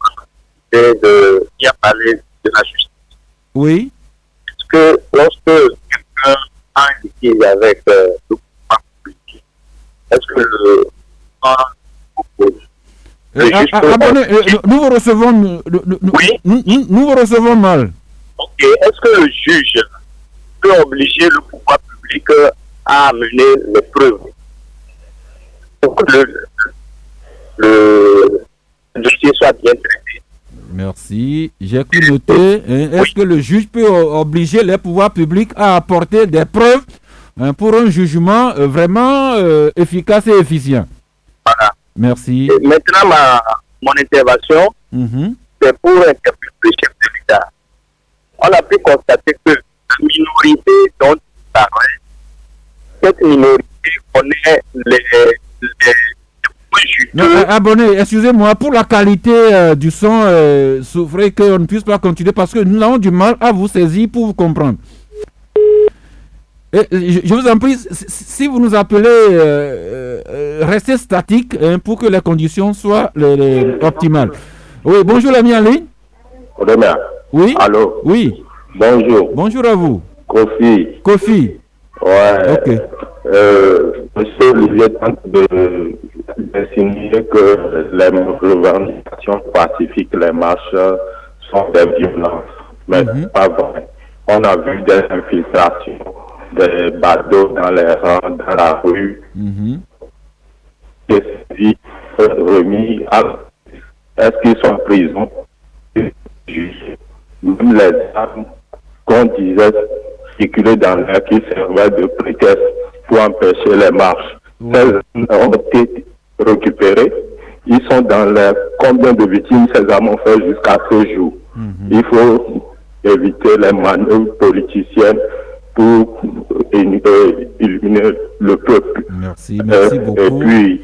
Qui a parlé de la justice. Oui. Est-ce que lorsque quelqu'un a un litige avec le pouvoir public, est-ce que nous vous recevons nous vous recevons mal. Ok. Est-ce que le juge peut obliger le pouvoir public à amener les preuves pour que le dossier soit bien traité? Merci. J'ai cru noter. Est-ce que le juge peut obliger les pouvoirs publics à apporter des preuves pour un jugement vraiment efficace et efficient? Voilà. Merci. Et maintenant, mon intervention, c'est pour interpeller le chef de l'État. On a pu constater que la minorité dont il parlait, cette minorité connaît les non, abonné, excusez-moi, pour la qualité du son, souffrez qu'on ne puisse pas continuer parce que nous avons du mal à vous saisir pour vous comprendre. Et, je vous en prie, si vous nous appelez, restez statique pour que les conditions soient optimales. Oui, bonjour l'ami en ligne. Oui. Allô. Oui. Bonjour. Bonjour à vous. Kofi. Ouais. Ok. Monsieur Olivier tente d'insinuer que les revendications pacifiques, les marches sont des violences. Mais c'est pas vrai. On a vu des infiltrations, des badauds dans les rangs, dans la rue. remis à... Est-ce qu'ils sont en prison? Même les armes qu'on disait circuler dans l'air qui servaient de prétexte pour empêcher les marches. Ces armes ont été récupérées. Ils sont dans l'air. Combien de victimes ces armes ont fait jusqu'à ce jour? Il faut éviter les manœuvres politiciennes pour éliminer le peuple. Merci beaucoup. Et puis,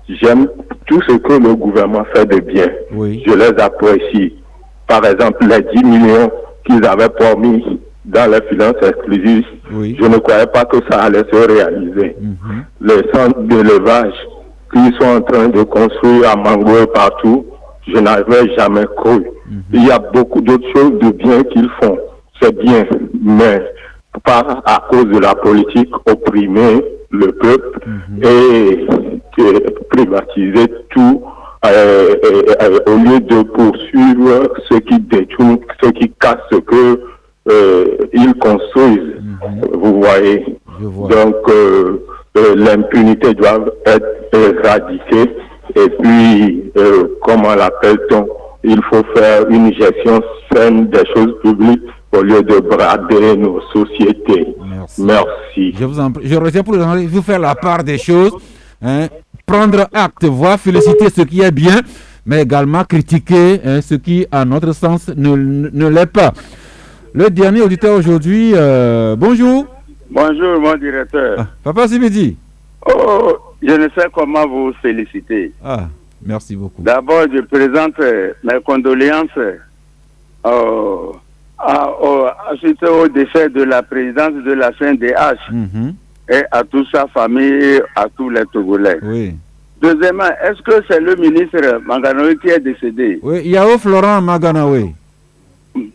j'aime tout ce que le gouvernement fait de bien. Je les apprécie. Par exemple, les 10 millions qu'ils avaient promis dans les finances exclusives, je ne croyais pas que ça allait se réaliser. Les centres d'élevage qu'ils sont en train de construire à Mango et partout, je n'avais jamais cru. Il y a beaucoup d'autres choses de bien qu'ils font. C'est bien, mais pas à cause de la politique opprimer le peuple et privatiser tout au lieu de poursuivre ceux qui détruisent, ceux qui cassent ce que ils construisent. Vous voyez. Donc l'impunité doit être éradiquée et puis comment l'appelle-t-on? Il faut faire une gestion saine des choses publiques au lieu de brader nos sociétés. Merci. Je vous en prie. Je retiens pour vous faire la part des choses, prendre acte, voir, féliciter ce qui est bien, mais également critiquer ce qui, à notre sens, ne l'est pas. Le dernier auditeur aujourd'hui, bonjour. Bonjour, mon directeur. Papa Sibidi. Oh, je ne sais comment vous féliciter. Merci beaucoup. D'abord, je présente mes condoléances suite au décès de la présidente de la CNDH et à toute sa famille et à tous les Togolais. Deuxièmement, est-ce que c'est le ministre Manganawe qui est décédé? Oui, Yao Florent Manganawe.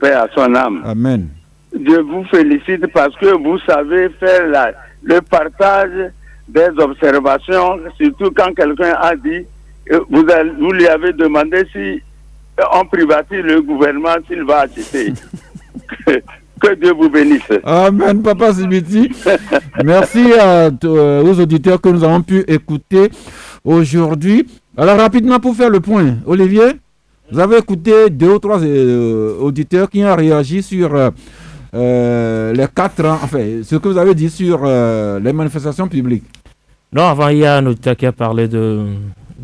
Paix à son âme. Amen. Je vous félicite parce que vous savez faire le partage des observations, surtout quand quelqu'un a dit, vous lui avez demandé si on privatise le gouvernement, s'il va acheter. Que Dieu vous bénisse. Amen, Papa Sibiti. Merci aux auditeurs que nous avons pu écouter aujourd'hui. Alors, rapidement, pour faire le point, Olivier, vous avez écouté 2 ou 3 auditeurs qui ont réagi sur les 4 ans, enfin, ce que vous avez dit sur les manifestations publiques. Non, avant, il y a un auditeur qui a parlé de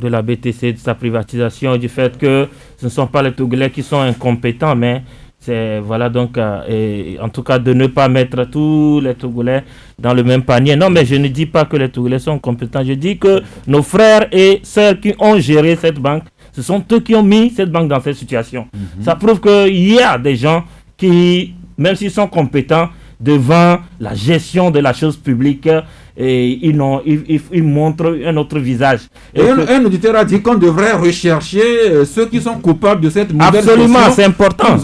la BTC, de sa privatisation et du fait que ce ne sont pas les Togolais qui sont incompétents, mais c'est, voilà, donc, en tout cas, de ne pas mettre tous les Togolais dans le même panier. Non, mais je ne dis pas que les Togolais sont compétents. Je dis que nos frères et sœurs qui ont géré cette banque, ce sont eux qui ont mis cette banque dans cette situation. Ça prouve qu'il y a des gens qui, même s'ils sont compétents devant la gestion de la chose publique, et ils montrent un autre visage. Et un auditeur a dit qu'on devrait rechercher ceux qui sont coupables de cette mauvaise gestion. Absolument, c'est important.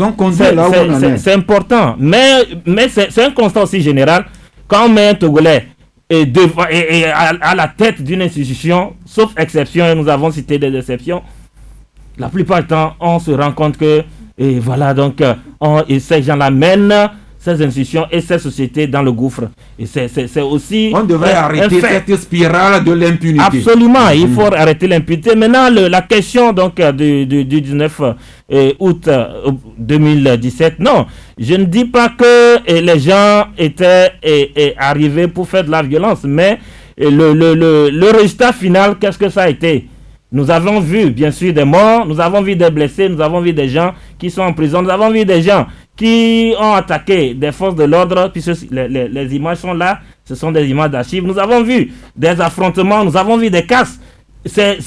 C'est important. Mais c'est un constat aussi général. Quand on met un Togolais à la tête d'une institution, sauf exception, et nous avons cité des exceptions, la plupart du temps, on se rend compte que, et voilà, donc, ces gens-là mènent ces institutions et ces sociétés dans le gouffre. Et c'est aussi... On devrait arrêter cette spirale de l'impunité. Absolument, il faut arrêter l'impunité. Maintenant, la question donc du 19 août 2017, non, je ne dis pas que les gens étaient arrivés pour faire de la violence, mais le résultat final, qu'est-ce que ça a été? Nous avons vu, bien sûr, des morts, nous avons vu des blessés, nous avons vu des gens qui sont en prison, nous avons vu des gens qui ont attaqué des forces de l'ordre, puisque les images sont là, ce sont des images d'archives. Nous avons vu des affrontements, nous avons vu des casses. C'est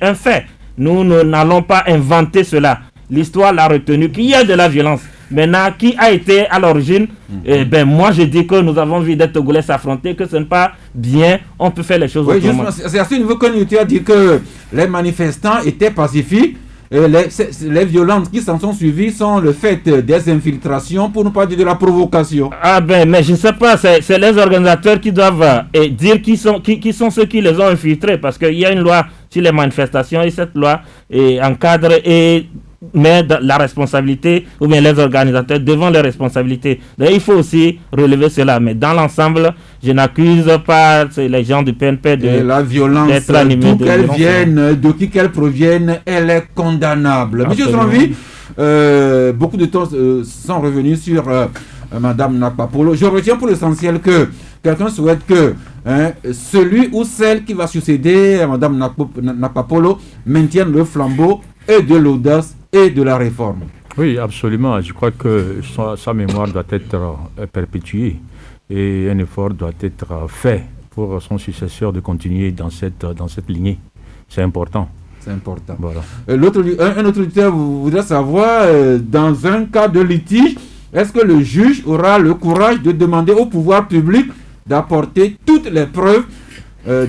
un fait. Nous n'allons pas inventer cela. L'histoire l'a retenu qu'il y a de la violence. Maintenant, qui a été à l'origine? Moi, je dis que nous avons vu des Togolais s'affronter, que ce n'est pas bien. On peut faire les choses autrement. C'est à ce niveau que tu as dit que les manifestants étaient pacifiques. Les violences qui s'en sont suivies sont le fait des infiltrations, pour ne pas dire de la provocation. Mais je ne sais pas, c'est les organisateurs qui doivent dire qui sont ceux qui les ont infiltrés, parce qu'il y a une loi sur les manifestations et cette loi encadre et met la responsabilité, ou bien les organisateurs devant les responsabilités. Donc il faut aussi relever cela. Mais dans l'ensemble, je n'accuse pas les gens du PNP de la violence, d'où qu'elle vienne, de qui qu'elle provienne, elle est condamnable. Monsieur Stranvi, beaucoup de temps sont revenus sur Madame Nakpa Polo. Je retiens pour l'essentiel que quelqu'un souhaite que celui ou celle qui va succéder à Madame Nakpa Polo maintienne le flambeau et de l'audace et de la réforme. Oui, absolument. Je crois que sa mémoire doit être perpétuée et un effort doit être fait pour son successeur de continuer dans cette lignée. C'est important. C'est important. Voilà. Un autre auditeur voudrait savoir, dans un cas de litige, est-ce que le juge aura le courage de demander au pouvoir public d'apporter toutes les preuves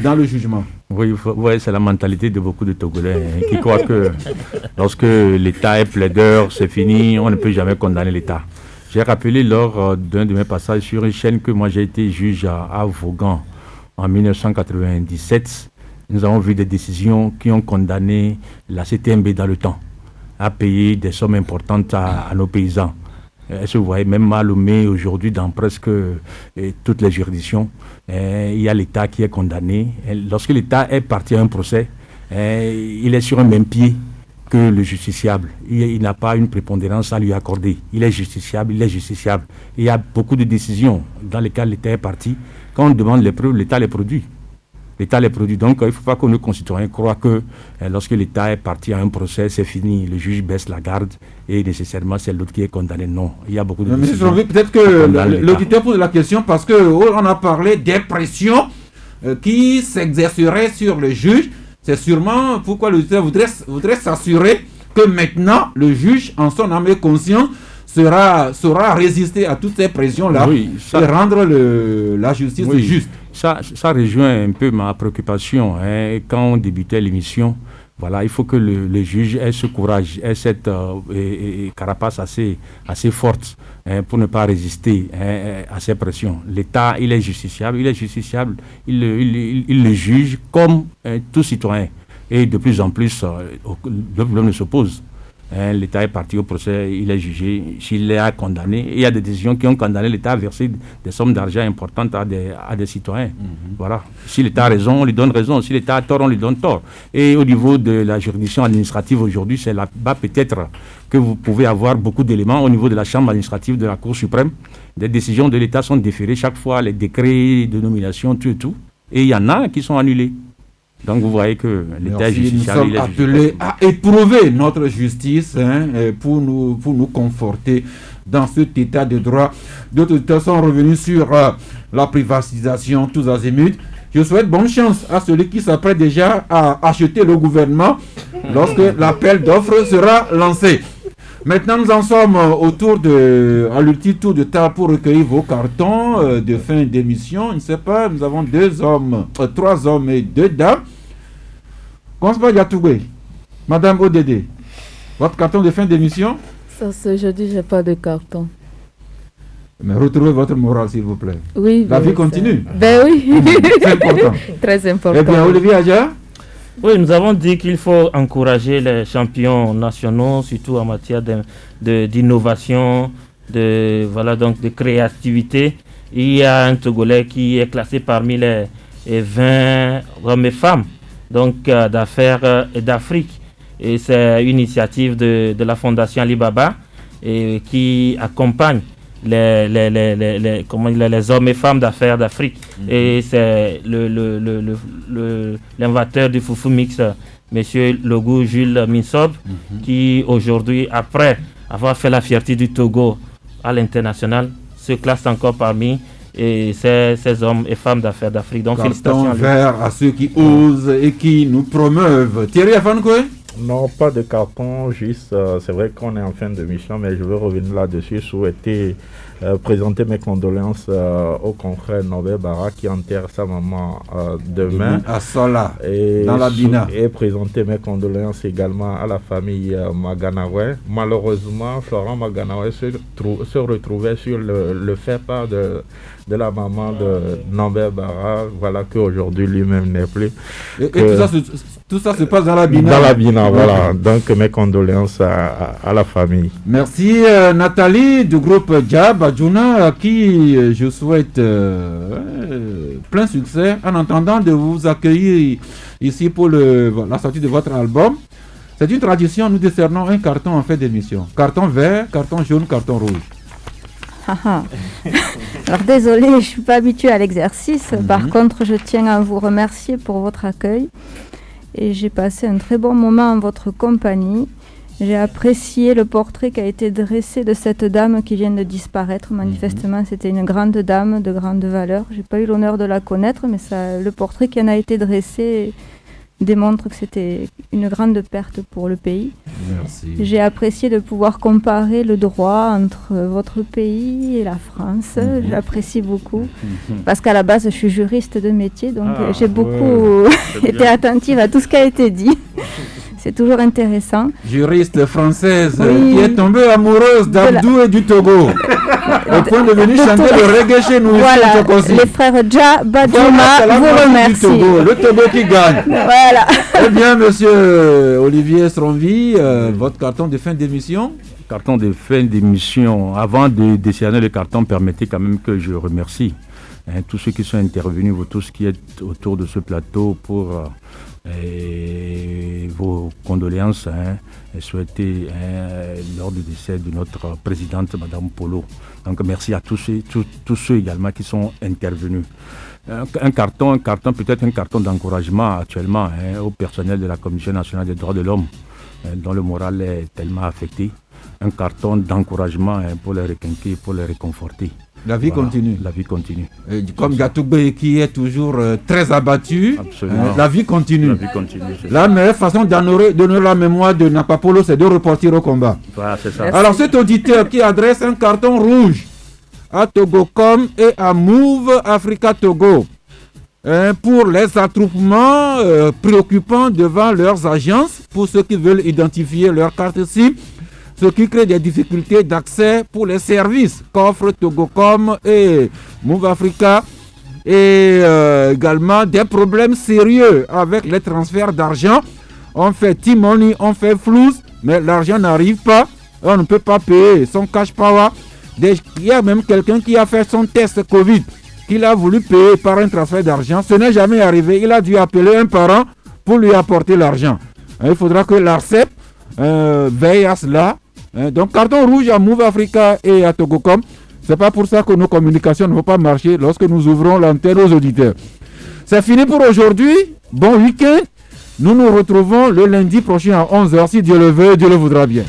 dans le jugement? Oui, c'est la mentalité de beaucoup de Togolais qui croient que lorsque l'État est plaideur, c'est fini, on ne peut jamais condamner l'État. J'ai rappelé lors d'un de mes passages sur une chaîne que moi j'ai été juge à Vaughan en 1997. Nous avons vu des décisions qui ont condamné la CTMB dans le temps à payer des sommes importantes à nos paysans. Est-ce que vous voyez, même à Lomé aujourd'hui, dans presque toutes les juridictions, il y a l'État qui est condamné. Lorsque l'État est parti à un procès, il est sur un même pied que le justiciable. Il n'a pas une prépondérance à lui accorder. Il est justiciable. Il y a beaucoup de décisions dans lesquelles l'État est parti. Quand on demande les preuves, l'État les produit. Donc, il ne faut pas que nos concitoyens croient que lorsque l'État est parti à un procès, c'est fini. Le juge baisse la garde et nécessairement c'est l'autre qui est condamné. Non, il y a beaucoup de décisions. Peut-être que l'auditeur pose la question parce qu'on a parlé des pressions qui s'exerceraient sur le juge. C'est sûrement pourquoi l'auditeur voudrait s'assurer que maintenant, le juge, en son âme et conscience, saura résister à toutes ces pressions-là et rendre la justice juste. Ça rejoint un peu ma préoccupation. Quand on débutait l'émission, voilà, il faut que le juge ait ce courage, ait cette carapace assez forte pour ne pas résister à ces pressions. L'État, il est justiciable, il le juge comme tout citoyen. Et de plus en plus, le problème s'oppose. L'État est parti au procès, il est jugé, s'il est condamné. Il y a des décisions qui ont condamné l'État à verser des sommes d'argent importantes à des citoyens. Voilà. Si l'État a raison, on lui donne raison. Si l'État a tort, on lui donne tort. Et au niveau de la juridiction administrative aujourd'hui, c'est là-bas peut-être que vous pouvez avoir beaucoup d'éléments. Au niveau de la Chambre administrative de la Cour suprême, des décisions de l'État sont déférées chaque fois, les décrets de nomination, tout et tout. Et il y en a qui sont annulés. Donc vous voyez que l'État est justiciable. Nous sommes appelés à éprouver notre justice pour nous conforter dans cet état de droit. D'autres auteurs sont revenus sur la privatisation tous azimuts. Je souhaite bonne chance à celui qui s'apprête déjà à acheter le gouvernement lorsque l'appel d'offres sera lancé. Maintenant, nous en sommes à l'ultime tour de table pour recueillir vos cartons de fin d'émission. Je ne sais pas, nous avons 3 hommes et 2 dames. Commence par Yatougé. Madame ODD, votre carton de fin d'émission? Ça, c'est aujourd'hui, je n'ai pas de carton. Mais retrouvez votre morale, s'il vous plaît. Oui. La vie continue. Ben oui. C'est important. Très important. Eh bien, Olivier Adja? Oui, nous avons dit qu'il faut encourager les champions nationaux, surtout en matière d'innovation, de créativité. Il y a un Togolais qui est classé parmi les 20 hommes et femmes d'affaires et d'Afrique. Et c'est une initiative de la Fondation Alibaba qui accompagne les hommes et femmes d'affaires d'Afrique. Et c'est l'inventeur du foufou mix, monsieur Logou Jules Minsob, qui aujourd'hui, après avoir fait la fierté du Togo à l'international, se classe encore parmi ces hommes et femmes d'affaires d'Afrique. Donc félicitations à ceux qui osent et qui nous promeuvent. Thierry Afankoué? Non, pas de carton, juste, c'est vrai qu'on est en fin de mission, mais je veux revenir là-dessus, souhaiter présenter mes condoléances au confrère Norbert Barra qui enterre sa maman demain. À Sola, dans la Bina. Et présenter mes condoléances également à la famille Maganawe. Malheureusement, Florent Maganawe se retrouvait sur le fait part de la maman de Nambert Bara, voilà qu'aujourd'hui lui-même n'est plus. Et tout ça se passe dans la Bina. Dans la Bina, voilà. Donc mes condoléances à la famille. Merci Nathalie du groupe Jab Adjouna, à qui je souhaite plein succès en attendant de vous accueillir ici pour la sortie de votre album. C'est une tradition, nous décernons un carton en fin d'émission. Carton vert, carton jaune, carton rouge. Alors désolé, je ne suis pas habituée à l'exercice. Par contre, je tiens à vous remercier pour votre accueil. Et j'ai passé un très bon moment en votre compagnie. J'ai apprécié le portrait qui a été dressé de cette dame qui vient de disparaître. Manifestement, c'était une grande dame de grande valeur. Je n'ai pas eu l'honneur de la connaître, mais le portrait qui en a été dressé démontre que c'était une grande perte pour le pays. Merci. J'ai apprécié de pouvoir comparer le droit entre votre pays et la France. J'apprécie beaucoup. Parce qu'à la base, je suis juriste de métier, donc j'ai beaucoup été attentive à tout ce qui a été dit. C'est toujours intéressant. Juriste française qui est tombée amoureuse d'Abdou et du Togo. Au point de venir chanter le reggae chez nous. Voilà, les frères Dja Badjouma vous remercient. Le Togo qui gagne. Voilà. Eh bien, monsieur Olivier Stronvi, votre carton de fin d'émission. Carton de fin d'émission. Avant de décerner le carton, permettez quand même que je remercie tous ceux qui sont intervenus, vous tous qui êtes autour de ce plateau pour vos condoléances et souhaiter lors du décès de notre présidente, Madame Polo. Donc merci à tous ceux également qui sont intervenus. Un carton, peut-être un carton d'encouragement actuellement au personnel de la Commission nationale des droits de l'homme, dont le moral est tellement affecté. Un carton d'encouragement pour les requinquer, pour les réconforter. La vie continue. La vie continue. Comme Gatoubé qui est toujours très abattu, la vie continue. La vie continue. La meilleure façon d'honorer la mémoire de Napapolo, c'est de repartir au combat. Voilà, c'est ça. Alors cet auditeur qui adresse un carton rouge à Togocom et à Move Africa Togo pour les attroupements préoccupants devant leurs agences, pour ceux qui veulent identifier leur carte SIM, ce qui crée des difficultés d'accès pour les services qu'offrent Togocom et Move Africa, et également des problèmes sérieux avec les transferts d'argent. On fait T-Money, on fait Flous, mais l'argent n'arrive pas, on ne peut pas payer son cash power. Il y a même quelqu'un qui a fait son test Covid, qu'il a voulu payer par un transfert d'argent, ce n'est jamais arrivé, il a dû appeler un parent pour lui apporter l'argent. Il faudra que l'ARCEP veille à cela. Donc carton rouge à Move Africa et à Togocom. C'est pas pour ça que nos communications ne vont pas marcher lorsque nous ouvrons l'antenne aux auditeurs. C'est fini pour aujourd'hui. Bon week-end. Nous nous retrouvons le lundi prochain à 11h si Dieu le veut, Dieu le voudra bien.